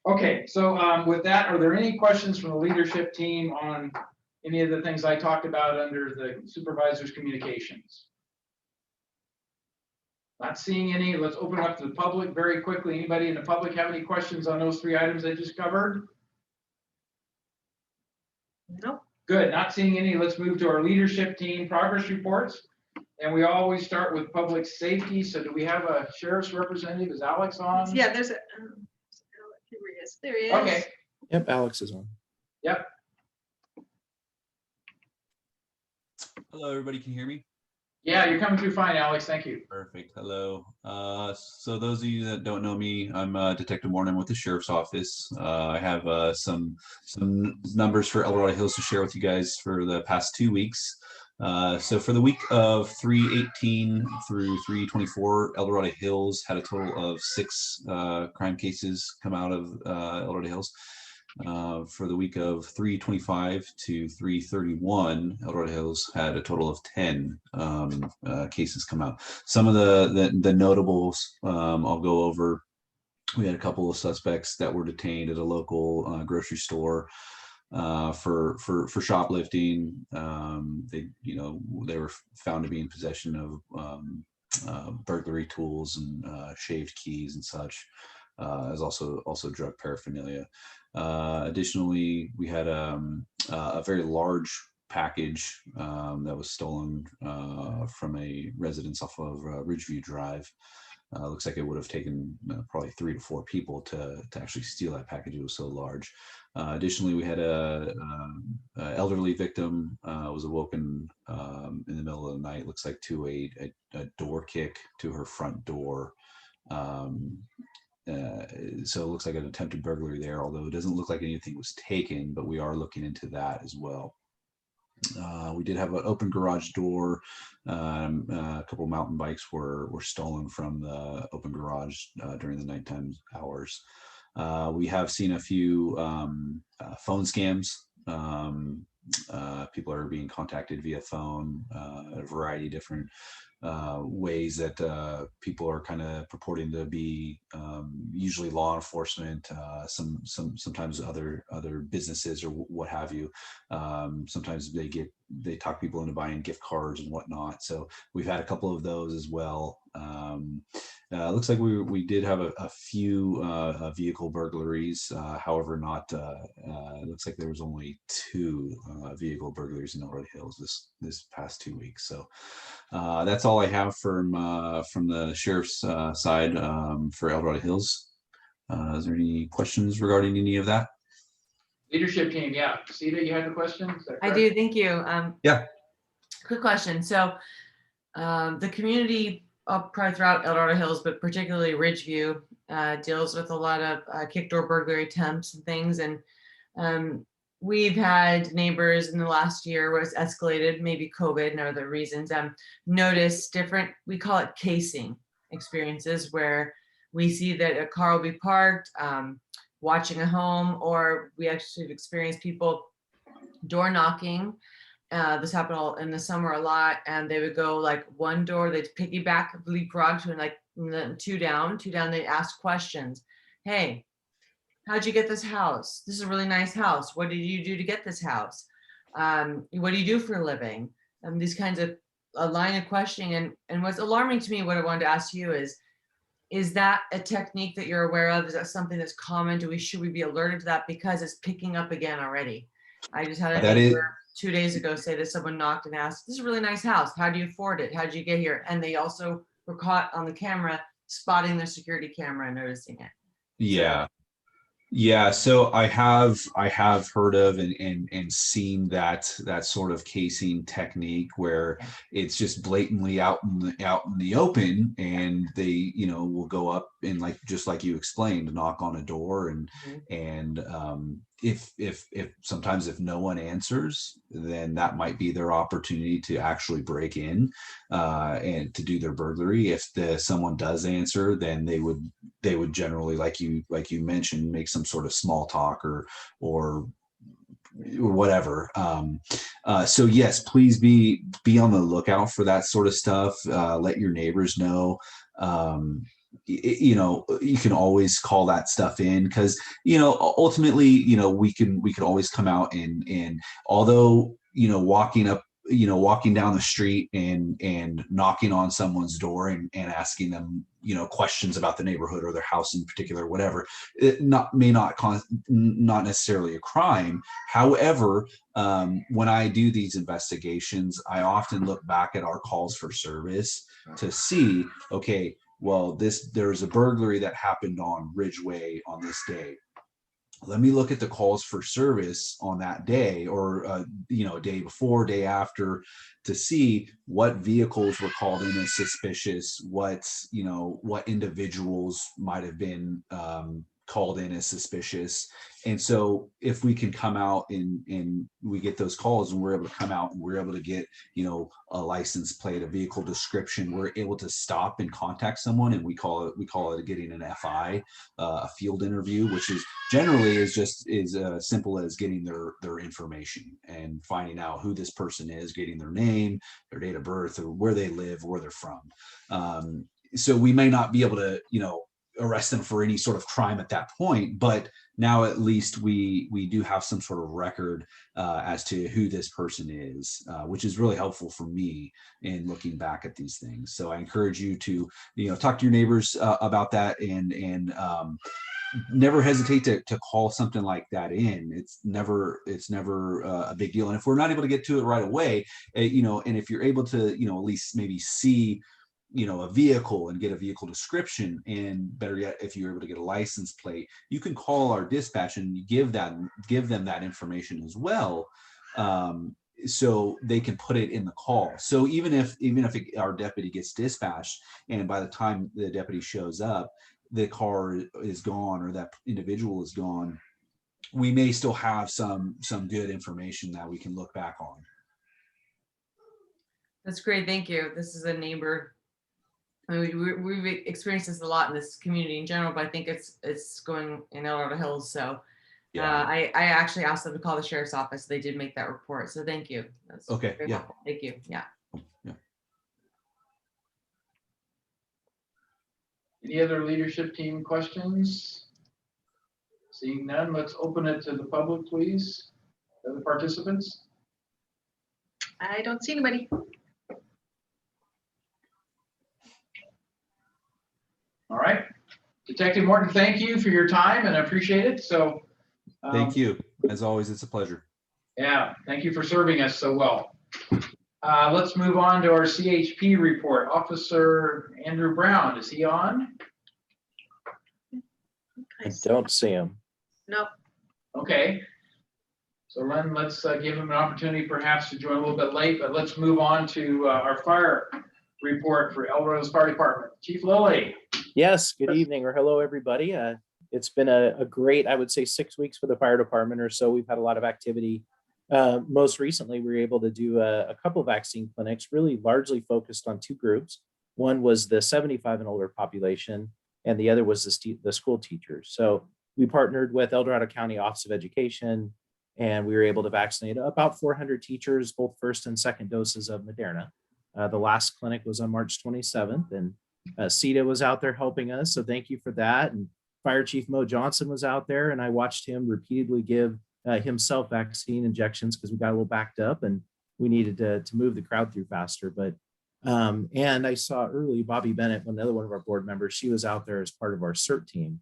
Okay, so with that, are there any questions from the leadership team on any of the things I talked about under the supervisor's communications? Not seeing any. Let's open up to the public very quickly. Anybody in the public have any questions on those 3 items I just covered? Nope. Good, not seeing any. Let's move to our leadership team progress reports. And we always start with public safety. So do we have a sheriff's representative? Is Alex on? Yeah, there's a, here he is. There he is. Okay, Yep, Alex is on. yep. Hello, everybody. Can you hear me? Yeah, you're coming through fine, Alex. Thank you. Perfect. Hello. So those of you that don't know me, I'm Detective Morgan with the Sheriff's Office. I have some numbers for El Dorado Hills to share with you guys for the past 2 weeks. So for the week of 3/18 through 3/24, El Dorado Hills had a total of 6 crime cases come out of El Dorado Hills. For the week of 3/25 to 3/31, El Dorado Hills had a total of 10 cases come out. Some of the notables I'll go over. We had a couple of suspects that were detained at a local grocery store for shoplifting. They were found to be in possession of burglary tools and shaved keys and such, as also drug paraphernalia. Additionally, we had a very large package that was stolen from a residence off of Ridgeview Drive. Looks like it would have taken probably 3 to 4 people to actually steal that package. It was so large. Additionally, we had a elderly victim was awoken in the middle of the night. Looks like to a door kick to her front door. So it looks like an attempted burglary there, although it doesn't look like anything was taken, but we are looking into that as well. We did have an open garage door. A couple of mountain bikes were stolen from the open garage during the nighttime hours. We have seen a few phone scams. People are being contacted via phone, a variety of different ways that people are kind of purporting to be usually law enforcement, sometimes other businesses or what have you. Sometimes they talk people into buying gift cards and whatnot. So we've had a couple of those as well. Looks like we did have a few vehicle burglaries. However, it looks like there was only 2 vehicle burglaries in El Dorado Hills this past 2 weeks. So that's all I have from the sheriff's side for El Dorado Hills. Is there any questions regarding any of that? Leadership team, yeah. Sita, you had a question? I do, thank you. Yeah. Quick question. So the community probably throughout El Dorado Hills, but particularly Ridgeview, deals with a lot of kick door burglary attempts and things. And we've had neighbors in the last year where it's escalated, maybe COVID and other reasons, notice different, we call it casing experiences, where we see that a car will be parked, watching a home, or we actually have experienced people door knocking. This happened all in the summer a lot, and they would go like one door, they'd piggyback, leapfrog to like 2 down, they ask questions. Hey, how'd you get this house? This is a really nice house. What did you do to get this house? What do you do for a living? These kinds of a line of questioning. And what's alarming to me, what I wanted to ask you is that a technique that you're aware of? Is that something that's common? Should we be alerted to that because it's picking up again already? I just had a neighbor 2 days ago say that someone knocked and asked, this is a really nice house. How do you afford it? How did you get here? And they also were caught on the camera, spotting the security camera and noticing it. Yeah. Yeah, so I have heard of and seen that sort of casing technique where it's just blatantly out in the open, and they will go up and just like you explained, knock on a door and if sometimes if no one answers, then that might be their opportunity to actually break in and to do their burglary. If someone does answer, then they would generally, like you mentioned, make some sort of small talk or whatever. So yes, please be on the lookout for that sort of stuff. Let your neighbors know. You know, you can always call that stuff in, because, you know, ultimately, you know, we could always come out and although, you know, walking down the street and knocking on someone's door and asking them, you know, questions about the neighborhood or their house in particular, whatever, it not necessarily a crime. However, when I do these investigations, I often look back at our calls for service to see, okay, well, there's a burglary that happened on Ridgeway on this day. Let me look at the calls for service on that day, or you know, day before, day after, to see what vehicles were called in as suspicious, what individuals might have been called in as suspicious. And so if we can come out and we get those calls and we're able to come out and we're able to get, you know, a license plate, a vehicle description, we're able to stop and contact someone, and we call it getting an FI, a field interview, which is generally is as simple as getting their information and finding out who this person is, getting their name, their date of birth, or where they live, where they're from. So we may not be able to, you know, arrest them for any sort of crime at that point, but now at least we do have some sort of record as to who this person is, which is really helpful for me in looking back at these things. So I encourage you to, you know, talk to your neighbors about that, and never hesitate to call something like that in. It's never a big deal. And if we're not able to get to it right away, you know, and if you're able to, you know, at least maybe see, you know, a vehicle and get a vehicle description, and better yet, if you're able to get a license plate, you can call our dispatch and give them that information as well, so they can put it in the call. So even if our deputy gets dispatched, and by the time the deputy shows up, the car is gone or that individual is gone, we may still have some good information that we can look back on. That's great. Thank you. This is a neighbor. I mean, we've experienced this a lot in this community in general, but I think it's going in El Dorado Hills. So yeah, I actually asked them to call the sheriff's office. They did make that report. So thank you. That's okay. very Yeah. helpful. Thank you. Yeah. Yeah. Any other leadership team questions? Seeing none, let's open it to the public, please. Other participants? I don't see anybody. All right. Detective Morton, thank you for your time, and I appreciate it. So thank you. As always, it's a pleasure. Yeah, thank you for serving us so well. Let's move on to our CHP report. Officer Andrew Brown, is he on? I don't see him. Nope. Okay. So Len, let's give him an opportunity perhaps to join a little bit late, but let's move on to our fire report for El Dorado's Fire Department. Chief Lilly. Yes, good evening, or hello, everybody. It's been a great, I would say, 6 weeks for the fire department or so. We've had a lot of activity. Most recently, we were able to do a couple vaccine clinics, really largely focused on two groups. One was the 75 and older population, and the other was the school teachers. So we partnered with El Dorado County Office of Education, and we were able to vaccinate about 400 teachers, both first and second doses of Moderna. The last clinic was on March 27th, and CETA was out there helping us. So thank you for that. And Fire Chief Mo Johnson was out there, and I watched him repeatedly give himself vaccine injections because we got a little backed up and we needed to move the crowd through faster. But and I saw early Bobby Bennett, another one of our board members, she was out there as part of our CERT team.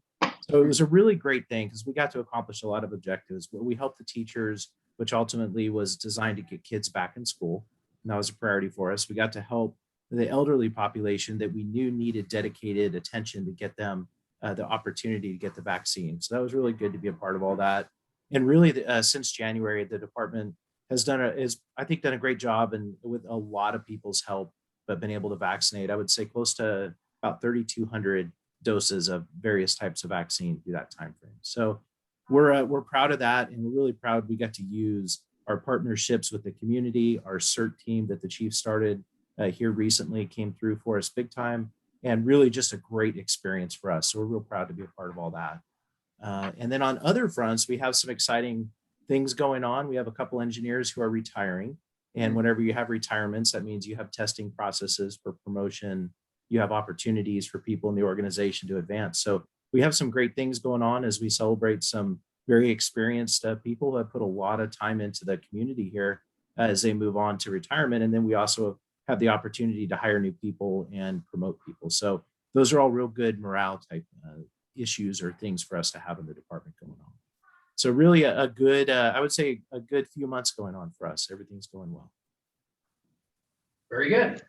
So it was a really great thing because we got to accomplish a lot of objectives, but we helped the teachers, which ultimately was designed to get kids back in school. And that was a priority for us. We got to help the elderly population that we knew needed dedicated attention to get them the opportunity to get the vaccine. So that was really good to be a part of all that. And really, since January, the department has done a great job, and with a lot of people's help, but been able to vaccinate, I would say close to about 3,200 doses of various types of vaccine through that time frame. So we're proud of that, and we're really proud we got to use our partnerships with the community. Our CERT team that the chief started here recently came through for us big time, and really just a great experience for us. So we're real proud to be a part of all that. And then on other fronts, we have some exciting things going on. We have a couple engineers who are retiring. And whenever you have retirements, that means you have testing processes for promotion. You have opportunities for people in the organization to advance. So we have some great things going on as we celebrate some very experienced people who have put a lot of time into the community here as they move on to retirement. And then we also have the opportunity to hire new people and promote people. So those are all real good morale type issues or things for us to have in the department going on. So really a good, I would say a good few months going on for us. Everything's going well. Very good.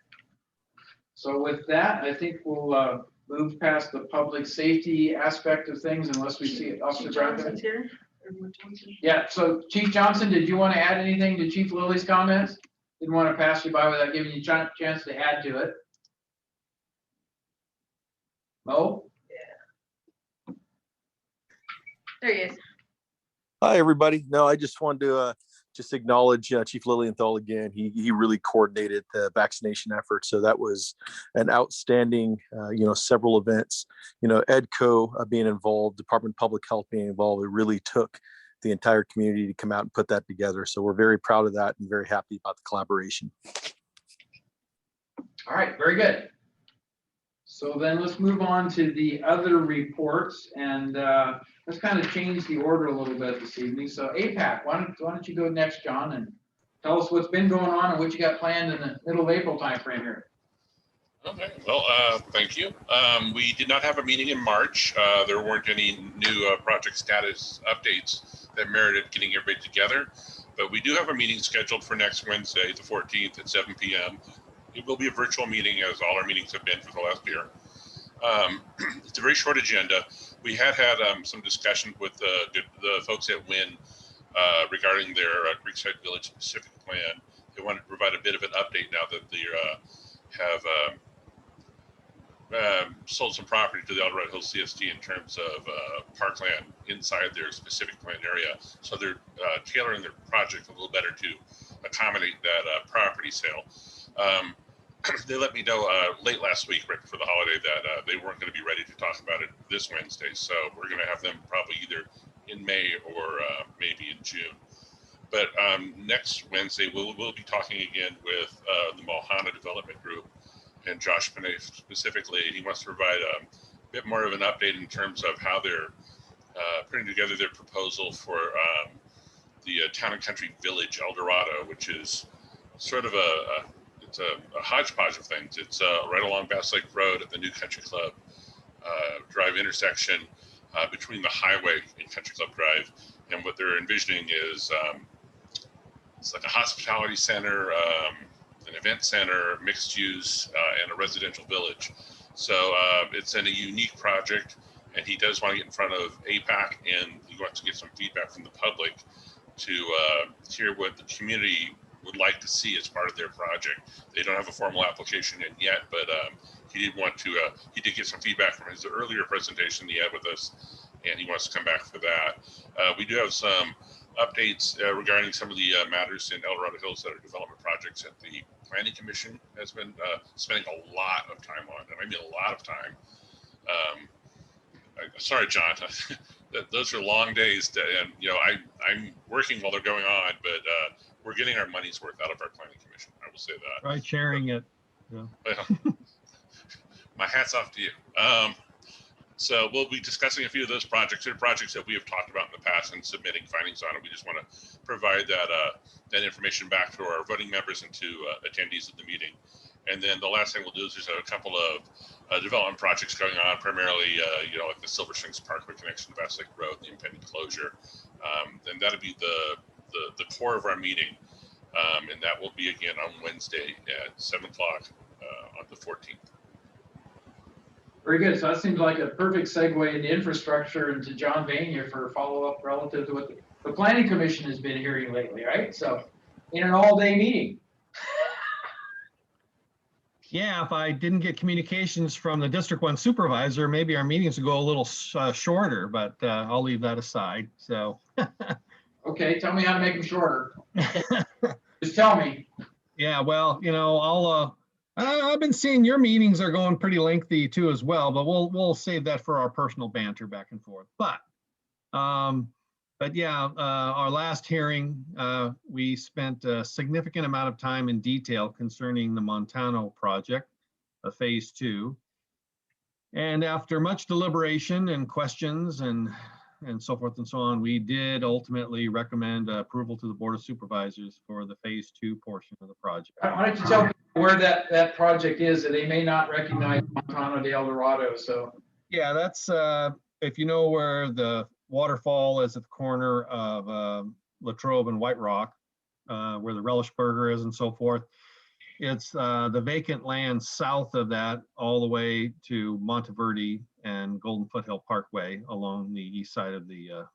So with that, I think we'll move past the public safety aspect of things unless we see Officer Bradford. here. Yeah, so Chief Johnson, did you want to add anything to Chief Lilly's comments? Didn't want to pass you by without giving you a chance to add to it. Mo? There he is. Hi, everybody. No, I just wanted to just acknowledge Chief Lilienthal again. He really coordinated the vaccination effort. So that was an outstanding, several events, EDCO being involved, Department of Public Health being involved. It really took the entire community to come out and put that together. So we're very proud of that and very happy about the collaboration. All right, very good. So then let's move on to the other reports, and let's kind of change the order a little bit this evening. So APAC, why don't you go next, John, and tell us what's been going on and what you got planned in the middle of April timeframe here. Okay, well, thank you. We did not have a meeting in March. There weren't any new project status updates that merited getting everybody together, but we do have a meeting scheduled for next Wednesday, the 14th at 7 p.m. It will be a virtual meeting, as all our meetings have been for the last year. It's a very short agenda. We had some discussion with the folks at WIN regarding their Creekside Village specific plan. They wanted to provide a bit of an update now that they have sold some property to the Dorado Hills CSD in terms of parkland inside their specific plan area. So they're tailoring their project a little better to accommodate that property sale. They let me know late last week, right before the holiday, that they weren't going to be ready to talk about it this Wednesday. So we're going to have them probably either in May or maybe in June. But next Wednesday, we'll be talking again with the Mohana Development Group and Josh Panay specifically. He wants to provide a bit more of an update in terms of how they're putting together their proposal for the Town and Country Village El Dorado, which is sort of it's a hodgepodge of things. It's right along Bass Lake Road at the New Country Club Drive intersection between the highway and Country Club Drive. And what they're envisioning is it's like a hospitality center, an event center, mixed use, and a residential village. So it's a unique project, and he does want to get in front of APAC, and he wants to get some feedback from the public to hear what the community would like to see as part of their project. They don't have a formal application in yet, but he did want to, he did get some feedback from his earlier presentation he had with us, and he wants to come back for that. We do have some updates regarding some of the matters in El Dorado Hills that are development projects that the Planning Commission has been spending a lot of time on, and I mean a lot of time. Sorry, John, those are long days, and I'm working while they're going on, but we're getting our money's worth out of our Planning Commission. I will say that. Right, sharing it. Yeah. Well, my hat's off to you. So we'll be discussing a few of those projects. They're projects that we have talked about in the past and submitting findings on it. We just want to provide that information back to our voting members and to attendees of the meeting. And then the last thing we'll do is there's a couple of development projects going on, primarily, like the Silver Springs Parkway connection to Bass Lake Road, the impending closure. And that'll be the core of our meeting. And that will be again on Wednesday at 7 o'clock on the 14th. Very good. So that seems like a perfect segue into infrastructure and to John Vania for follow-up relative to what the Planning Commission has been hearing lately, right? So in an all-day meeting. Yeah, if I didn't get communications from the District 1 supervisor, maybe our meetings would go a little shorter, but I'll leave that aside. So. Okay, tell me how to make them shorter. Just tell me. Yeah, well, I've been seeing your meetings are going pretty lengthy too as well, but we'll save that for our personal banter back and forth. But But yeah, our last hearing, we spent a significant amount of time in detail concerning the Montano project, phase 2. And after much deliberation and questions and so forth and so on, we did ultimately recommend approval to the Board of Supervisors for the phase 2 portion of the project. Why don't you tell people where that project is, that they may not recognize Montano de El Dorado, so. Yeah, that's, if you know where the waterfall is at the corner of Latrobe and White Rock, where the Relish Burger is and so forth. It's the vacant land south of that all the way to Monteverde and Golden Foothill Parkway along the east side of the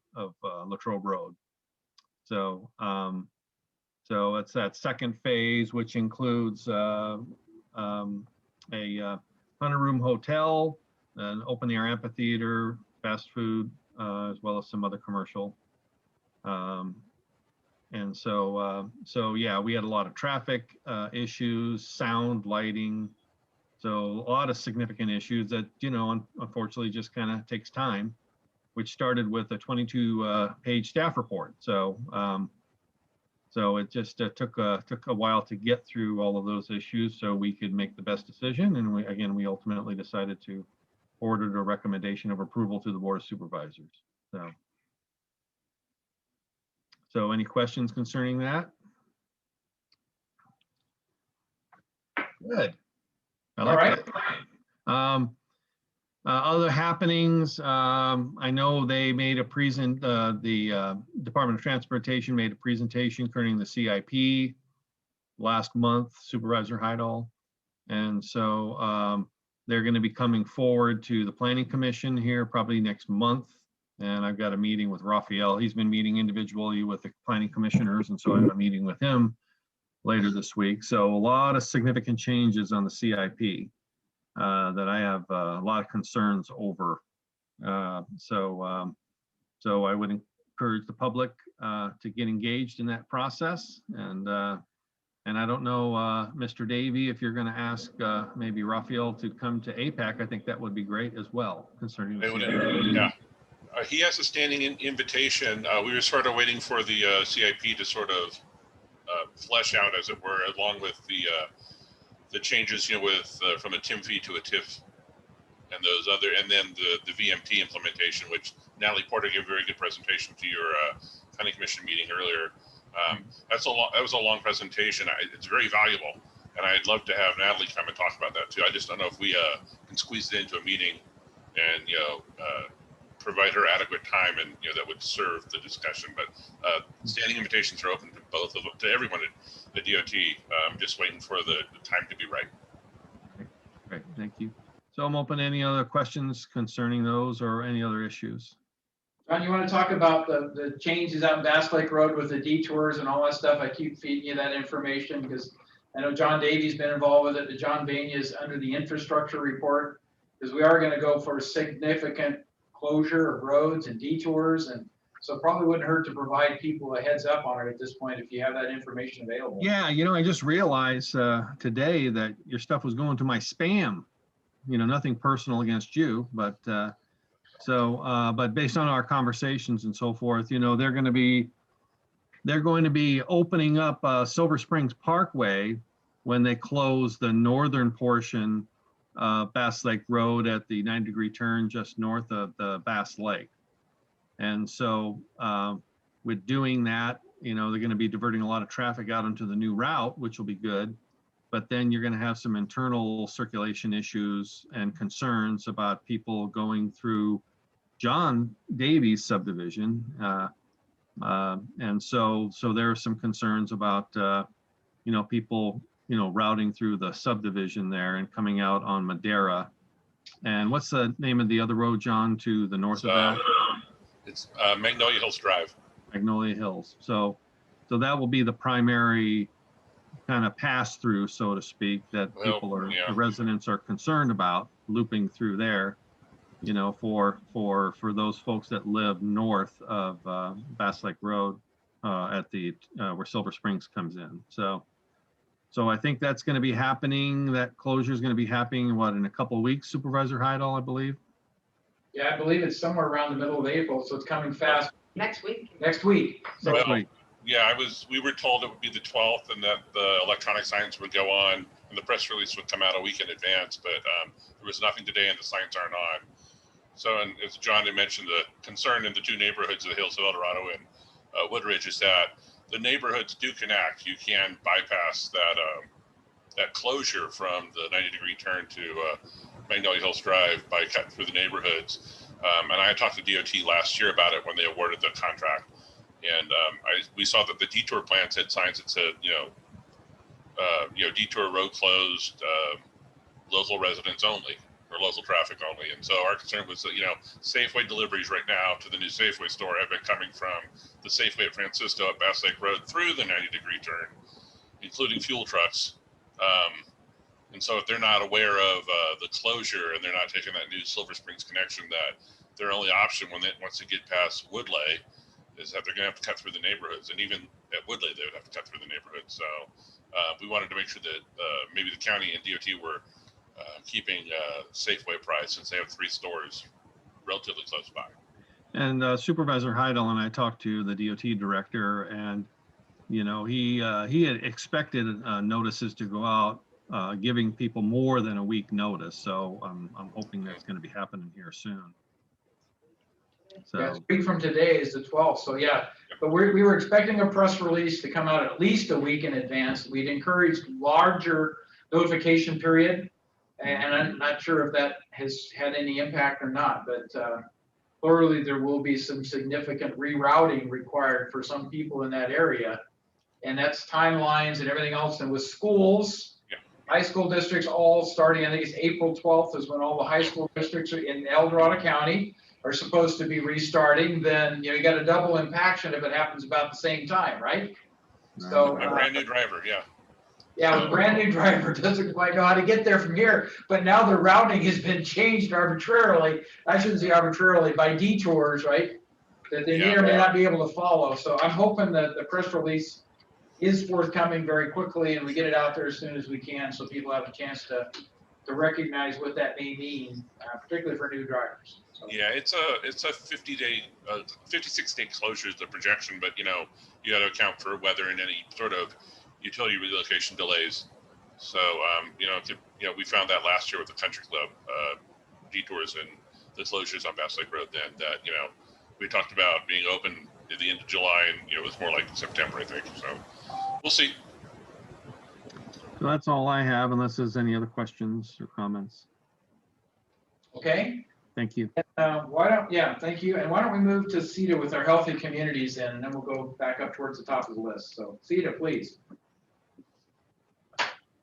Latrobe Road. So, so it's that second phase, which includes a 100-room hotel, an open-air amphitheater, fast food, as well as some other commercial. And so, so yeah, we had a lot of traffic issues, sound, lighting. So a lot of significant issues that, you know, unfortunately just kind of takes time, which started with a 22-page staff report. So, so it just took a while to get through all of those issues so we could make the best decision. And we ultimately decided to order a recommendation of approval to the Board of Supervisors. So any questions concerning that? Good. I like that. Other happenings, I know they made a the Department of Transportation made a presentation concerning the CIP last month, Supervisor Heidel. And so they're going to be coming forward to the Planning Commission here probably next month. And I've got a meeting with Raphael. He's been meeting individually with the planning commissioners. And so I have a meeting with him later this week. So a lot of significant changes on the CIP that I have a lot of concerns over. So I would encourage the public to get engaged in that process. And I don't know, Mr. Davey, if you're going to ask maybe Raphael to come to APAC, I think that would be great as well concerning the CIP. Yeah. He has a standing invitation. We were sort of waiting for the CIP to sort of flesh out, as it were, along with the changes, you know, with from a TIM fee to a TIF, and those other, and then the VMT implementation, which Natalie Porter gave a very good presentation to your planning commission meeting earlier. That was a long presentation. It's very valuable, and I'd love to have Natalie come and talk about that too. I just don't know if we can squeeze it into a meeting and, you know, provide her adequate time, and, you know, that would serve the discussion. But standing invitations are open to both of them, to everyone at the DOT. Just waiting for the time to be right. Great, thank you. So I'm open to any other questions concerning those or any other issues. John, you want to talk about the changes out in Bass Lake Road with the detours and all that stuff? I keep feeding you that information because I know John Davies been involved with it. The John Vania is under the infrastructure report, because we are going to go for significant closure of roads and detours, and so it probably wouldn't hurt to provide people a heads up on it at this point if you have that information available. Yeah, you know, I just realized today that your stuff was going to my spam. You know, nothing personal against you, but but based on our conversations and so forth, you know, they're going to be opening up Silver Springs Parkway when they close the northern portion Bass Lake Road at the 90-degree turn just north of the Bass Lake. And so with doing that, you know, they're going to be diverting a lot of traffic out into the new route, which will be good. But then you're going to have some internal circulation issues and concerns about people going through John Davies subdivision. And so there are some concerns about, you know, people, you know, routing through the subdivision there and coming out on Madera. And what's the name of the other road, John, to the north of that? It's Magnolia Hills Drive. Magnolia Hills. So that will be the primary kind of pass through, so to speak, that the residents are concerned about looping through there, you know, for those folks that live north of Bass Lake Road at the where Silver Springs comes in. So I think that's going to be happening. That closure is going to be happening in a couple of weeks, Supervisor Heidel, I believe. Yeah, I believe it's somewhere around the middle of April, so it's coming fast. Next week. Next week. So Next Well, week. yeah, we were told it would be the 12th and that the electronic signs would go on and the press release would come out a week in advance, but there was nothing today and the signs aren't on. So, and as John had mentioned, the concern in the two neighborhoods of the Hills of El Dorado and Woodridge is that the neighborhoods do connect. You can bypass that closure from the 90-degree turn to Magnolia Hills Drive by cutting through the neighborhoods. And I talked to DOT last year about it when they awarded the contract. And we saw that the detour plans had signs that said, detour road closed, local residents only, or local traffic only. And so our concern was that, Safeway deliveries right now to the new Safeway store have been coming from the Safeway at Francisco at Bass Lake Road through the 90-degree turn, including fuel trucks. And so if they're not aware of the closure and they're not taking that new Silver Springs connection, that their only option once they get past Woodley is that they're going to have to cut through the neighborhoods. And even at Woodley, they would have to cut through the neighborhoods. So we wanted to make sure that maybe the county and DOT were keeping Safeway price, since they have 3 stores relatively close by. And Supervisor Heidel and I talked to the DOT director, and he had expected notices to go out, giving people more than a week notice. So I'm hoping that's going to be happening here soon. So yeah, a week from today is the 12th. So yeah, but we were expecting a press release to come out at least a week in advance. We'd encouraged larger notification period, and I'm not sure if that has had any impact or not, but clearly there will be some significant rerouting required for some people in that area. And that's timelines and everything else. And with schools, high school districts all starting, I think it's April 12th is when all the high school districts in El Dorado County are supposed to be restarting. Then you got a double impaction if it happens about the same time, right? So a brand new driver, yeah. Yeah, a brand new driver doesn't quite know how to get there from here, but now the routing has been changed arbitrarily. I shouldn't say arbitrarily, by detours, right? That they may or may not be able to follow. So I'm hoping that the press release is forthcoming very quickly and we get it out there as soon as we can, so people have a chance to recognize what that may mean, particularly for new drivers. So. Yeah, it's a 56-day closure is the projection, but you got to account for weather and any sort of utility relocation delays. So we found that last year with the Country Club detours and the closures on Bass Lake Road. Then that we talked about being open at the end of July, and it was more like September, I think. So we'll see. So that's all I have, unless there's any other questions or comments. Okay. Thank you. Thank you. And why don't we move to CETA with our healthy communities then, and then we'll go back up towards the top of the list. So CETA, please.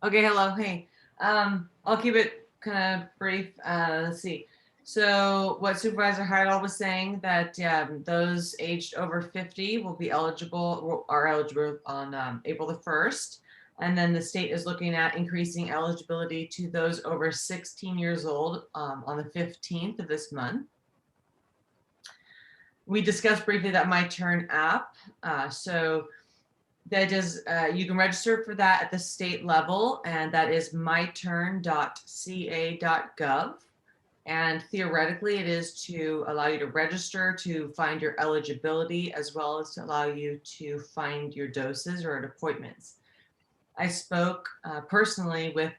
Okay, hello, hey. I'll keep it kind of brief. Let's see. So what Supervisor Heidel was saying, that those aged over 50 will be eligible, are eligible on April the 1st. And then the state is looking at increasing eligibility to those over 16 years old on the 15th of this month. We discussed briefly that My Turn app. So that is, you can register for that at the state level, and that is myturn.ca.gov. And theoretically, it is to allow you to register, to find your eligibility, as well as to allow you to find your doses or appointments. I spoke personally with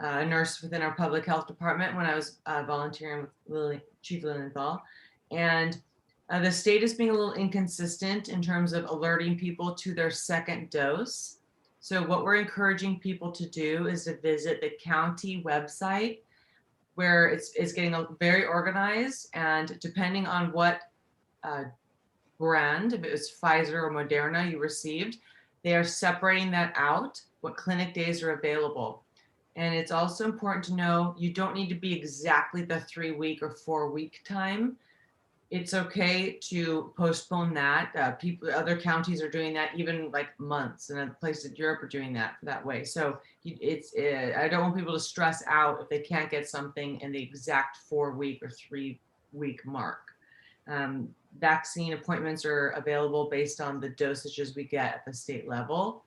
a nurse within our public health department when I was volunteering with Chief Lilienthal, and the state is being a little inconsistent in terms of alerting people to their second dose. So what we're encouraging people to do is to visit the county website, where it's getting very organized, and depending on what brand, if it was Pfizer or Moderna you received, they are separating that out, what clinic days are available. And it's also important to know you don't need to be exactly the 3-week or 4-week time. It's okay to postpone that. Other counties are doing that even like months, and other places in Europe are doing that way. So I don't want people to stress out if they can't get something in the exact 4-week or 3-week mark. Vaccine appointments are available based on the dosages we get at the state level.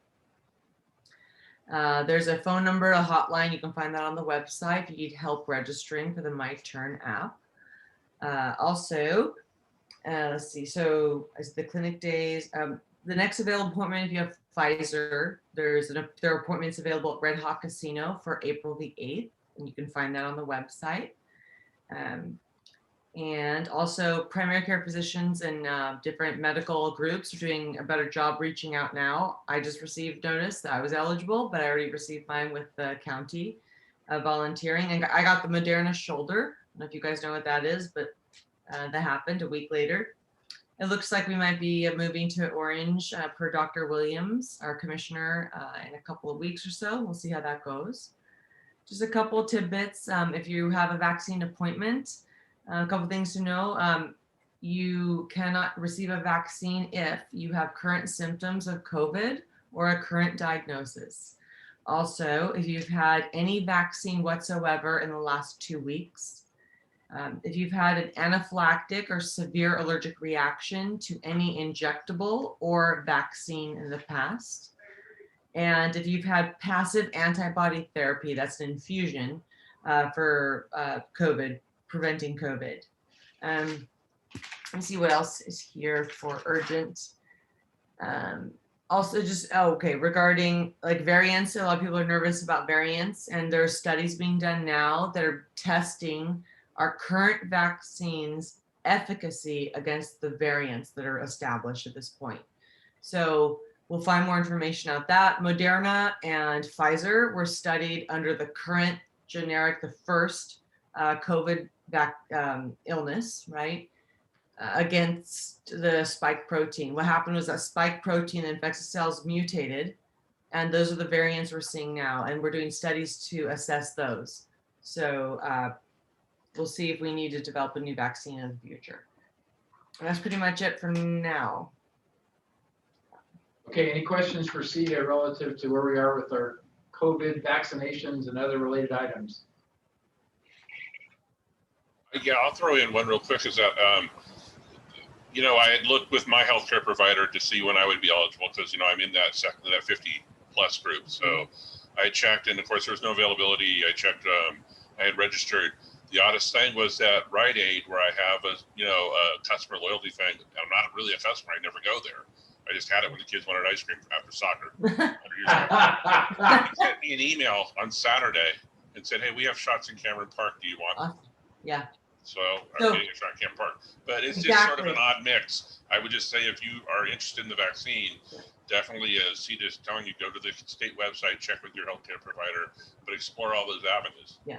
There's a phone number, a hotline. You can find that on the website if you need help registering for the My Turn app. Also, Let's see. So as the clinic days, the next available appointment, if you have Pfizer, there are appointments available at Red Hawk Casino for April the 8th, and you can find that on the website. And also primary care physicians and different medical groups are doing a better job reaching out now. I just received notice that I was eligible, but I already received mine with the county volunteering. And I got the Moderna shoulder. I don't know if you guys know what that is, but that happened a week later. It looks like we might be moving to Orange per Dr. Williams, our commissioner, in a couple of weeks or so. We'll see how that goes. Just a couple of tidbits. If you have a vaccine appointment, a couple things to know. You cannot receive a vaccine if you have current symptoms of COVID or a current diagnosis. Also, if you've had any vaccine whatsoever in the last 2 weeks, if you've had an anaphylactic or severe allergic reaction to any injectable or vaccine in the past, and if you've had passive antibody therapy, that's an infusion for COVID, preventing COVID. Let me see what else is here for urgent. Also just, okay, regarding like variants, a lot of people are nervous about variants, and there are studies being done now that are testing our current vaccines' efficacy against the variants that are established at this point. So we'll find more information out that. Moderna and Pfizer were studied under the current generic, the first COVID illness, right? Against the spike protein. What happened was that spike protein that infects the cells mutated, and those are the variants we're seeing now, and we're doing studies to assess those. So we'll see if we need to develop a new vaccine in the future. And that's pretty much it for now. Okay, any questions for CETA relative to where we are with our COVID vaccinations and other related items? Yeah, I'll throw in one real quick. Is that you know, I had looked with my healthcare provider to see when I would be eligible because you know I'm in that 50 plus group. So I checked, and of course there was no availability. I checked. I had registered. The oddest thing was that Rite Aid, where I have a a customer loyalty thing. I'm not really a customer. I never go there. I just had it when the kids wanted ice cream after soccer. He sent me an email on Saturday and said, "Hey, we have shots in Cameron Park. Do you want?" Yeah. So I'm getting a shot in Cameron Park, but it's just sort of an odd mix. I would just say if you are interested in the vaccine, definitely, as CETA is telling you, go to the state website, check with your healthcare provider, but explore all those avenues. Yeah.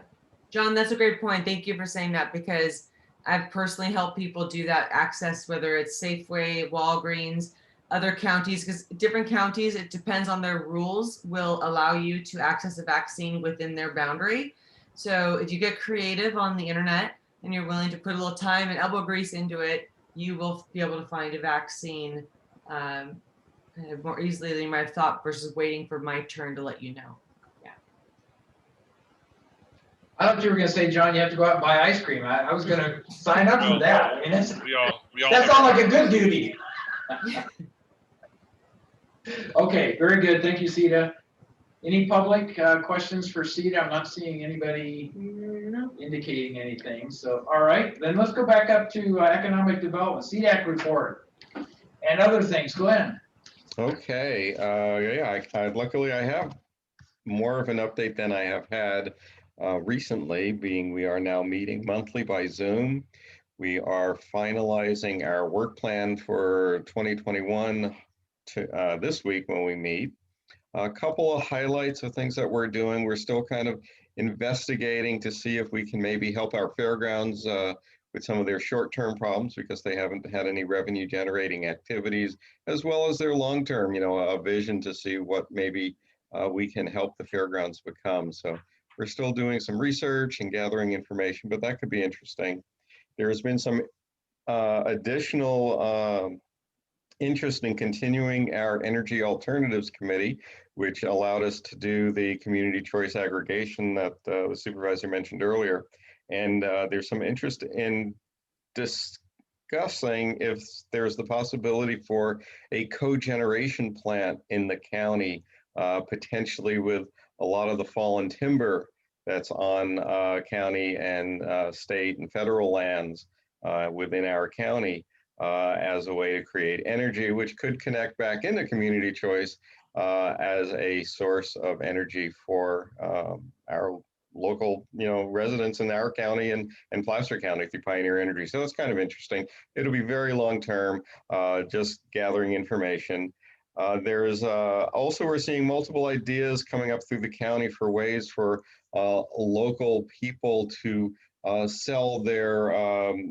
John, that's a great point. Thank you for saying that, because I've personally helped people do that access, whether it's Safeway, Walgreens, other counties, because different counties, it depends on their rules, will allow you to access a vaccine within their boundary. So if you get creative on the internet and you're willing to put a little time and elbow grease into it, you will be able to find a vaccine more easily than you might have thought versus waiting for my turn to let you know. I thought you were going to say, John, you have to go out and buy ice cream. I was going to sign up for that. I mean, that sounds like a good duty. Okay, very good. Thank you, CETA. Any public questions for CETA? I'm not seeing anybody indicating anything. So, all right, then let's go back up to economic development, CEDAC report, and other things. Glenn. Okay, luckily I have more of an update than I have had recently, being we are now meeting monthly by Zoom. We are finalizing our work plan for 2021 to this week when we meet. A couple of highlights of things that we're doing. We're still kind of investigating to see if we can maybe help our fairgrounds with some of their short-term problems because they haven't had any revenue generating activities, as well as their long-term, a vision to see what maybe we can help the fairgrounds become. So we're still doing some research and gathering information, but that could be interesting. There's been some additional interest in continuing our Energy Alternatives Committee, which allowed us to do the community choice aggregation that the supervisor mentioned earlier. And there's some interest in discussing if there's the possibility for a cogeneration plant in the county, potentially with a lot of the fallen timber that's on county and state and federal lands within our county. as a way to create energy, which could connect back into community choice as a source of energy for our local, residents in our county and Placer County through Pioneer Energy. So it's kind of interesting. It'll be very long term, just gathering information. There's also, we're seeing multiple ideas coming up through the county for ways for local people to sell their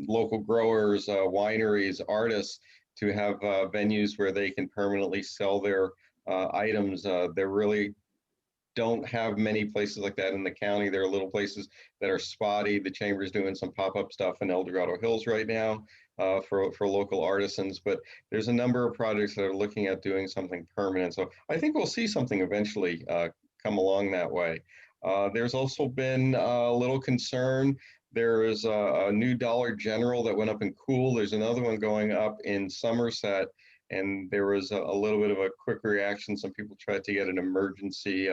local growers, wineries, artists to have venues where they can permanently sell their items. There really don't have many places like that in the county. There are little places that are spotty. The chamber's doing some pop-up stuff in El Dorado Hills right now for local artisans, but there's a number of projects that are looking at doing something permanent. So I think we'll see something eventually come along that way. There's also been a little concern. There is a new Dollar General that went up in Cool. There's another one going up in Somerset. And there was a little bit of a quick reaction. Some people tried to get an emergency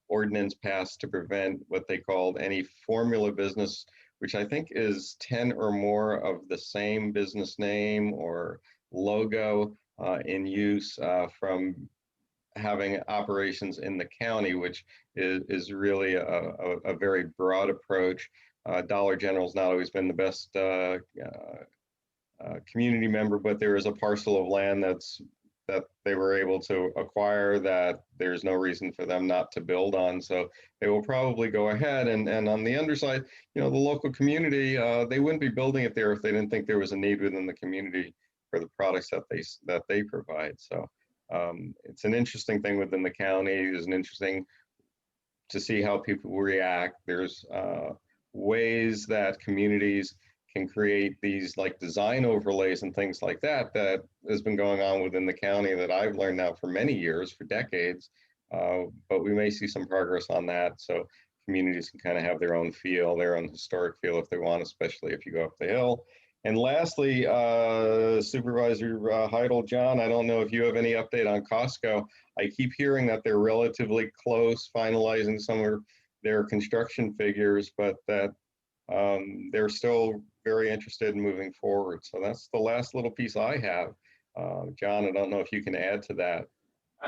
ordinance passed to prevent what they called any formula business, which I think is 10 or more of the same business name or logo in use from having operations in the county, which is really a very broad approach. Dollar General's not always been the best community member, but there is a parcel of land that they were able to acquire that there's no reason for them not to build on. So they will probably go ahead, and on the underside, the local community, they wouldn't be building it there if they didn't think there was a need within the community for the products that they provide. So it's an interesting thing within the county. It's an interesting to see how people react. There's ways that communities can create these like design overlays and things like that has been going on within the county that I've learned now for many years, for decades, but we may see some progress on that. So communities can kind of have their own feel, their own historic feel if they want, especially if you go up the hill. And lastly, Supervisor Heidel, John, I don't know if you have any update on Costco. I keep hearing that they're relatively close, finalizing some of their construction figures, but that they're still very interested in moving forward. So that's the last little piece I have. John, I don't know if you can add to that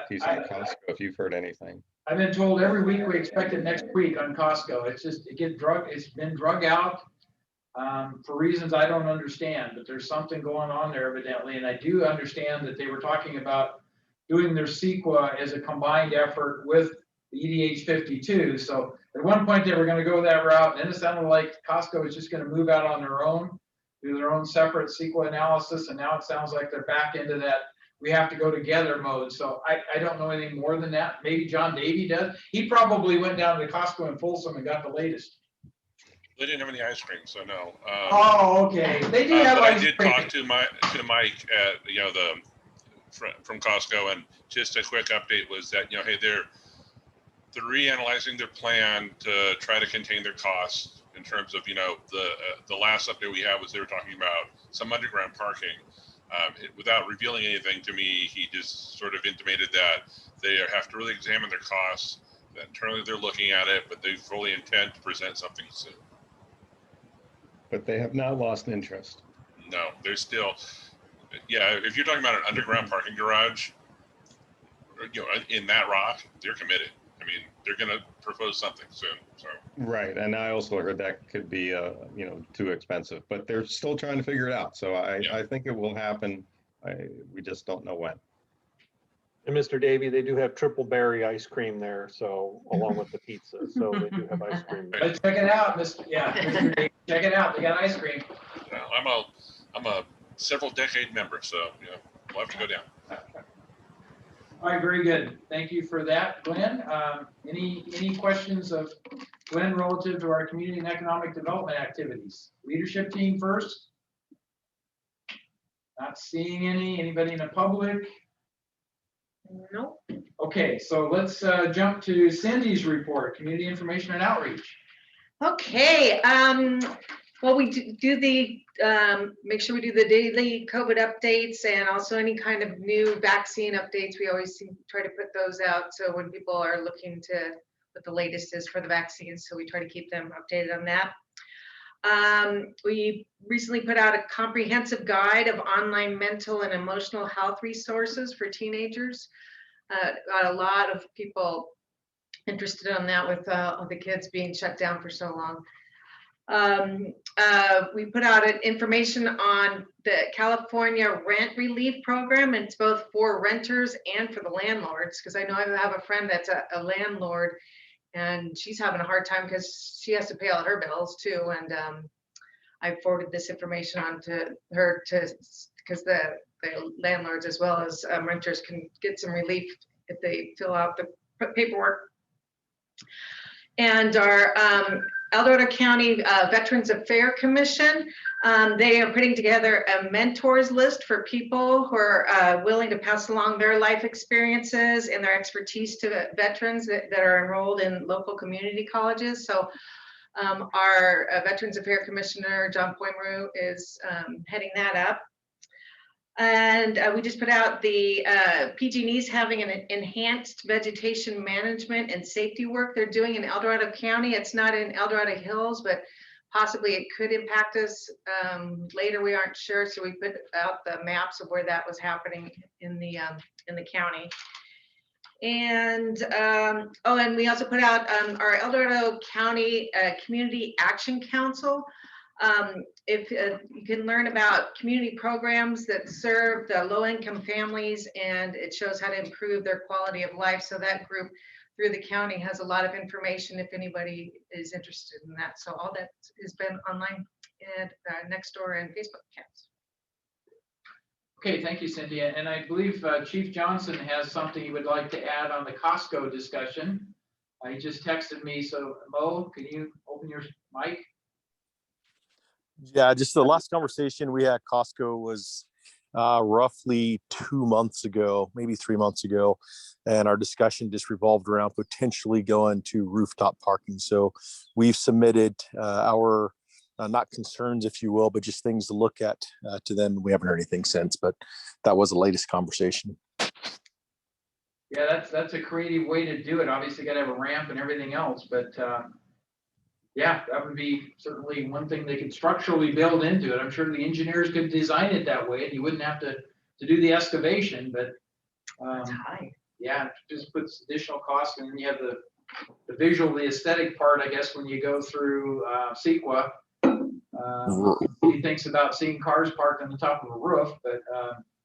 piece on Costco, if you've heard anything. I've been told every week we expect it next week on Costco. It's been drug out for reasons I don't understand, but there's something going on there evidently. And I do understand that they were talking about doing their CEQA as a combined effort with the EDH 52. So at one point they were going to go that route, and then it sounded like Costco was just going to move out on their own, do their own separate CEQA analysis, and now it sounds like they're back into that we have to go together mode. So I don't know anything more than that. Maybe John Davey does. He probably went down to Costco in Folsom and got the latest. They didn't have any ice cream, so no. Oh, okay. They do have but ice I did cream. talk to Mike at from Costco, and just a quick update was that hey, they're reanalyzing their plan to try to contain their costs in terms of the last update we had was they were talking about some underground parking. Without revealing anything to me, he just sort of intimated that they have to really examine their costs. That internally they're looking at it, but they fully intend to present something soon. But they have not lost interest. No, they're still, if you're talking about an underground parking garage, in that rock, they're committed. I mean, they're going to propose something soon. So. Right, and I also heard that could be, too expensive, but they're still trying to figure it out. So I think it will happen. We just don't know when. And Mr. Davey, they do have triple berry ice cream there, so along with the pizza, so they do have ice cream. Let's check it out, Mr. Davey, check it out. They got ice cream. I'm a several decade member, so we'll have to go down. All right, very good. Thank you for that, Glenn. Any questions of Glenn relative to our community and economic development activities? Leadership team first. Not seeing any. Anybody in the public? Nope. Okay, so let's jump to Cindy's report, community information and outreach. Okay. Well, we do the make sure we do the daily COVID updates and also any kind of new vaccine updates. We always try to put those out. So when people are looking to what the latest is for the vaccines, so we try to keep them updated on that. We recently put out a comprehensive guide of online mental and emotional health resources for teenagers. Got a lot of people interested on that with the kids being shut down for so long. We put out information on the California rent relief program, and it's both for renters and for the landlords, because I know I have a friend that's a landlord, and she's having a hard time because she has to pay all her bills too. And I forwarded this information on to her because the landlords as well as renters can get some relief if they fill out the paperwork. And our El Dorado County Veterans Affairs Commission, they are putting together a mentors list for people who are willing to pass along their life experiences and their expertise to veterans that are enrolled in local community colleges. So our Veterans Affairs Commissioner, John Poimaru, is heading that up. And we just put out the PG&E's having an enhanced vegetation management and safety work they're doing in El Dorado County. It's not in El Dorado Hills, but possibly it could impact us later. We aren't sure, so we put out the maps of where that was happening in the county. And and we also put out our El Dorado County Community Action Council. If you can learn about community programs that serve the low-income families, and it shows how to improve their quality of life. So that group through the county has a lot of information if anybody is interested in that. So all that has been online at Nextdoor and Facebook accounts. Okay, thank you, Cindy. And I believe Chief Johnson has something he would like to add on the Costco discussion. He just texted me. So Mo, can you open your mic? Yeah, just the last conversation we had, Costco was roughly 2 months ago, maybe 3 months ago. And our discussion just revolved around potentially going to rooftop parking. So we've submitted our, not concerns, if you will, but just things to look at to them. We haven't heard anything since, but that was the latest conversation. Yeah, that's a creative way to do it. Obviously got to have a ramp and everything else, but yeah, that would be certainly one thing they could structurally build into it. I'm sure the engineers could design it that way and you wouldn't have to do the excavation, but yeah, it just puts additional cost. And then you have the visual, the aesthetic part, I guess, when you go through CEQA. He thinks about seeing cars parked on the top of a roof, but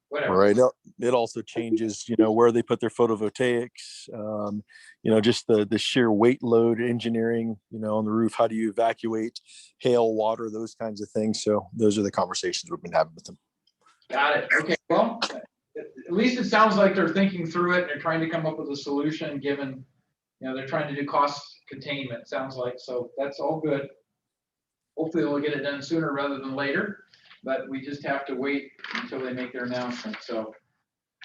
whatever. Right. It also changes, where they put their photovoltaics, just the sheer weight load engineering, on the roof. How do you evacuate hail, water, those kinds of things? So those are the conversations we've been having with them. Got it. Okay. Well, at least it sounds like they're thinking through it and they're trying to come up with a solution given, they're trying to do cost containment, sounds like. So that's all good. Hopefully we'll get it done sooner rather than later, but we just have to wait until they make their announcement. So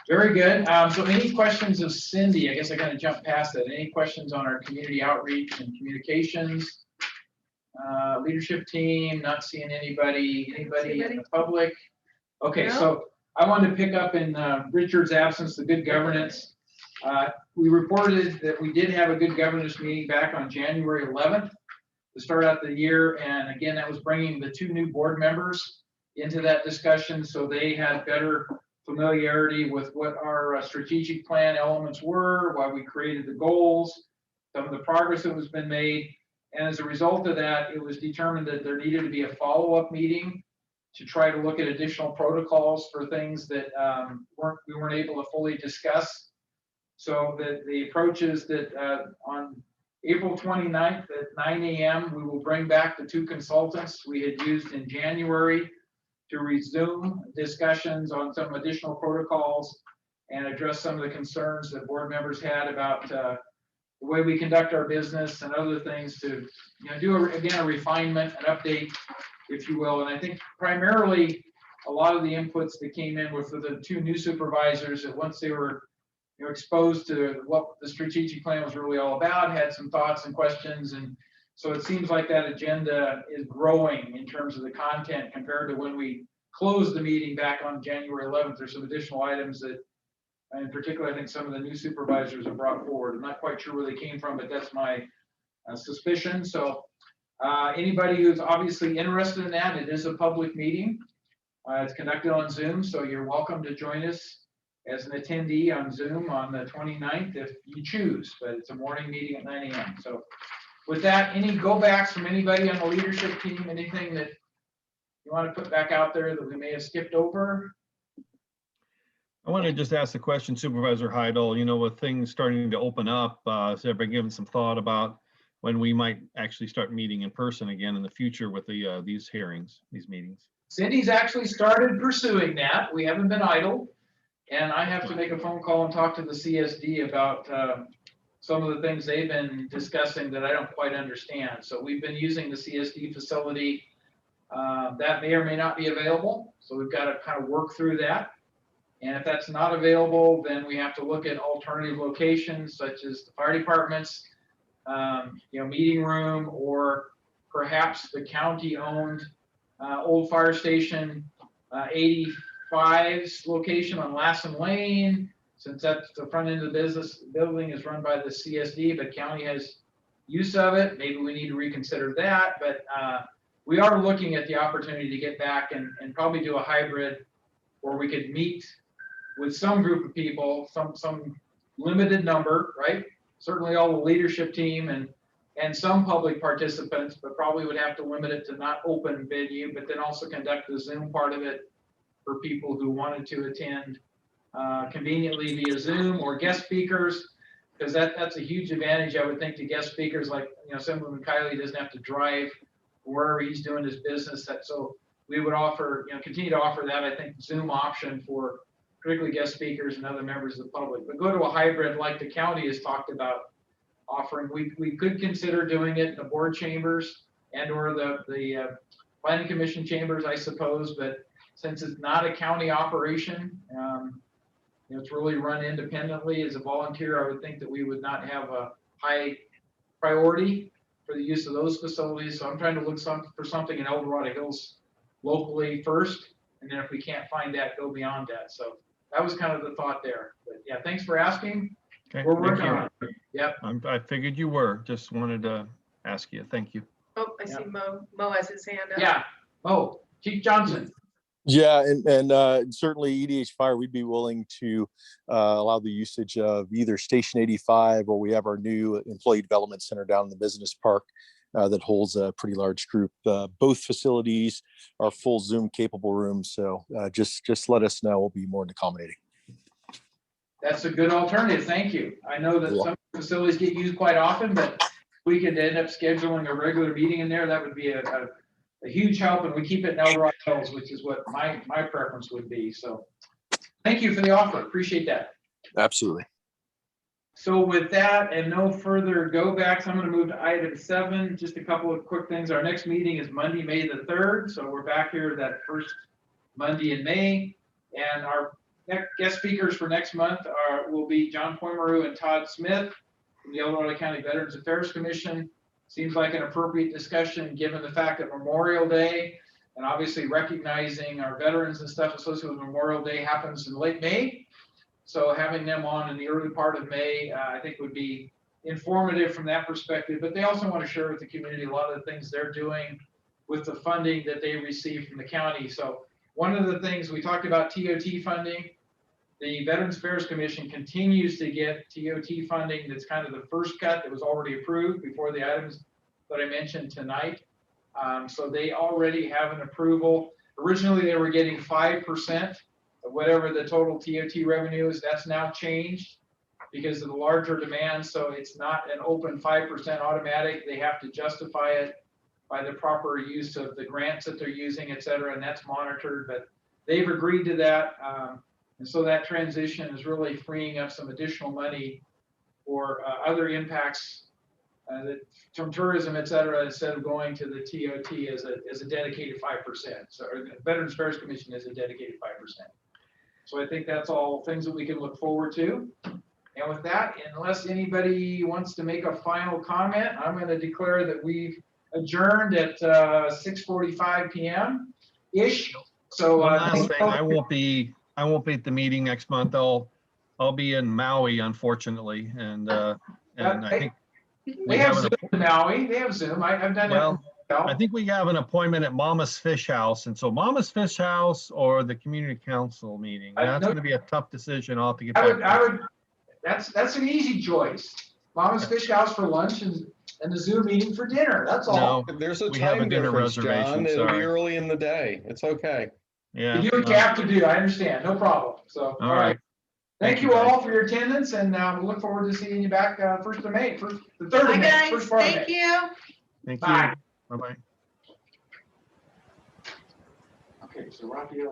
very good. So any questions of Cindy? I guess I got to jump past that. Any questions on our community outreach and communications? Leadership team, not seeing anybody in the public. Okay, no. So I wanted to pick up in Richard's absence, the good governance. We reported that we did have a good governance meeting back on January 11th to start out the year. And again, that was bringing the 2 new board members into that discussion. So they had better familiarity with what our strategic plan elements were, why we created the goals, some of the progress that was been made. And as a result of that, it was determined that there needed to be a follow-up meeting to try to look at additional protocols for things that we weren't able to fully discuss. So the approach is that on April 29th at 9 a.m., we will bring back the 2 consultants we had used in January to resume discussions on some additional protocols and address some of the concerns that board members had about the way we conduct our business and other things to do, again, a refinement, an update, if you will. And I think primarily a lot of the inputs that came in were for the 2 new supervisors that once they were exposed to what the strategic plan was really all about, had some thoughts and questions. And so it seems like that agenda is growing in terms of the content compared to when we closed the meeting back on January 11th. There's some additional items that, in particular, I think some of the new supervisors have brought forward. I'm not quite sure where they came from, but that's my suspicion. So Anybody who's obviously interested in that, it is a public meeting. It's conducted on Zoom, so you're welcome to join us as an attendee on Zoom on the 29th if you choose, but it's a morning meeting at 9 a.m. So with that, any go backs from anybody on the leadership team, anything that you want to put back out there that we may have skipped over? I want to just ask the question, Supervisor Heidel, you know, with things starting to open up, has everybody given some thought about when we might actually start meeting in person again in the future with the these hearings, these meetings? Cindy's actually started pursuing that. We haven't been idle. And I have to make a phone call and talk to the CSD about some of the things they've been discussing that I don't quite understand. So we've been using the CSD facility. That may or may not be available. So we've got to kind of work through that. And if that's not available, then we have to look at alternative locations such as the fire departments, meeting room, or perhaps the county-owned old fire station 85's location on Lassen Lane, since that's the front end of the building is run by the CSD, but county has use of it. Maybe we need to reconsider that, but we are looking at the opportunity to get back and probably do a hybrid where we could meet with some group of people, some limited number, right? Certainly all the leadership team and some public participants, but probably would have to limit it to not open venue, but then also conduct the Zoom part of it for people who wanted to attend conveniently via Zoom or guest speakers, because that's a huge advantage, I would think, to guest speakers like, Assemblyman Kiley doesn't have to drive wherever he's doing his business. So we would offer, continue to offer that, I think, Zoom option for particularly guest speakers and other members of the public. But go to a hybrid like the county has talked about offering. We could consider doing it in the board chambers and or the planning commission chambers, I suppose, but since it's not a county operation, it's really run independently as a volunteer, I would think that we would not have a high priority for the use of those facilities. So I'm trying to look for something in El Dorado Hills locally first, and then if we can't find that, go beyond that. So that was kind of the thought there. But yeah, thanks for asking. Okay, we're working on it. Yep. I figured you were. Just wanted to ask you. Thank you. Oh, I see Mo has his hand up. Yeah, Mo, Chief Johnson. Yeah, and certainly EDH Fire, we'd be willing to allow the usage of either Station 85, or we have our new Employee Development Center down in the business park that holds a pretty large group. Both facilities are full Zoom capable rooms, so just let us know. We'll be more than accommodating. That's a good alternative. Thank you. I know that some facilities get used quite often, but we could end up scheduling a regular meeting in there. That would be a huge help, and we keep it in El Dorado Hills, which is what my preference would be. So thank you for the offer. Appreciate that. Absolutely. So with that and no further go backs, I'm going to move to item 7. Just a couple of quick things. Our next meeting is Monday, May the 3rd. So we're back here that first Monday in May. And our guest speakers for next month will be John Poimaru and Todd Smith from the El Dorado County Veterans Affairs Commission. Seems like an appropriate discussion given the fact that Memorial Day and obviously recognizing our veterans and stuff associated with Memorial Day happens in late May. So having them on in the early part of May, I think would be informative from that perspective. But they also want to share with the community a lot of the things they're doing with the funding that they receive from the county. So one of the things we talked about, TOT funding. The Veterans Affairs Commission continues to get TOT funding. That's kind of the first cut that was already approved before the items that I mentioned tonight. So they already have an approval. Originally, they were getting 5% of whatever the total TOT revenue is. That's now changed because of the larger demand. So it's not an open 5% automatic. They have to justify it by the proper use of the grants that they're using, et cetera, and that's monitored. But they've agreed to that. And so that transition is really freeing up some additional money for other impacts from tourism, et cetera, instead of going to the TOT as a dedicated 5%. So the Veterans Affairs Commission is a dedicated 5%. So I think that's all things that we can look forward to. And with that, unless anybody wants to make a final comment, I'm going to declare that we've adjourned at 6:45 p.m. ish. So one last thing, I won't be at the meeting next month. I'll be in Maui, unfortunately, and I think They have Zoom in Maui. They have Zoom. I've done Well, that. I think we have an appointment at Mama's Fish House, and so Mama's Fish House or the community council meeting. That's going to be a tough decision. I'll have to get back. I would. That's an easy choice. Mama's Fish House for lunch and the Zoom meeting for dinner. That's all. No, There's a we have a time dinner difference, John. reservation. It'll be Sorry. early in the day. It's okay. Yeah. You do what you have to do. I understand. No problem. So, All right. Thank you all for your attendance, and we look forward to seeing you back 1st of May, the 3rd Bye, of May. guys. First part of Thank May. you. Thank Bye. you. Bye-bye. Okay, so Raphael.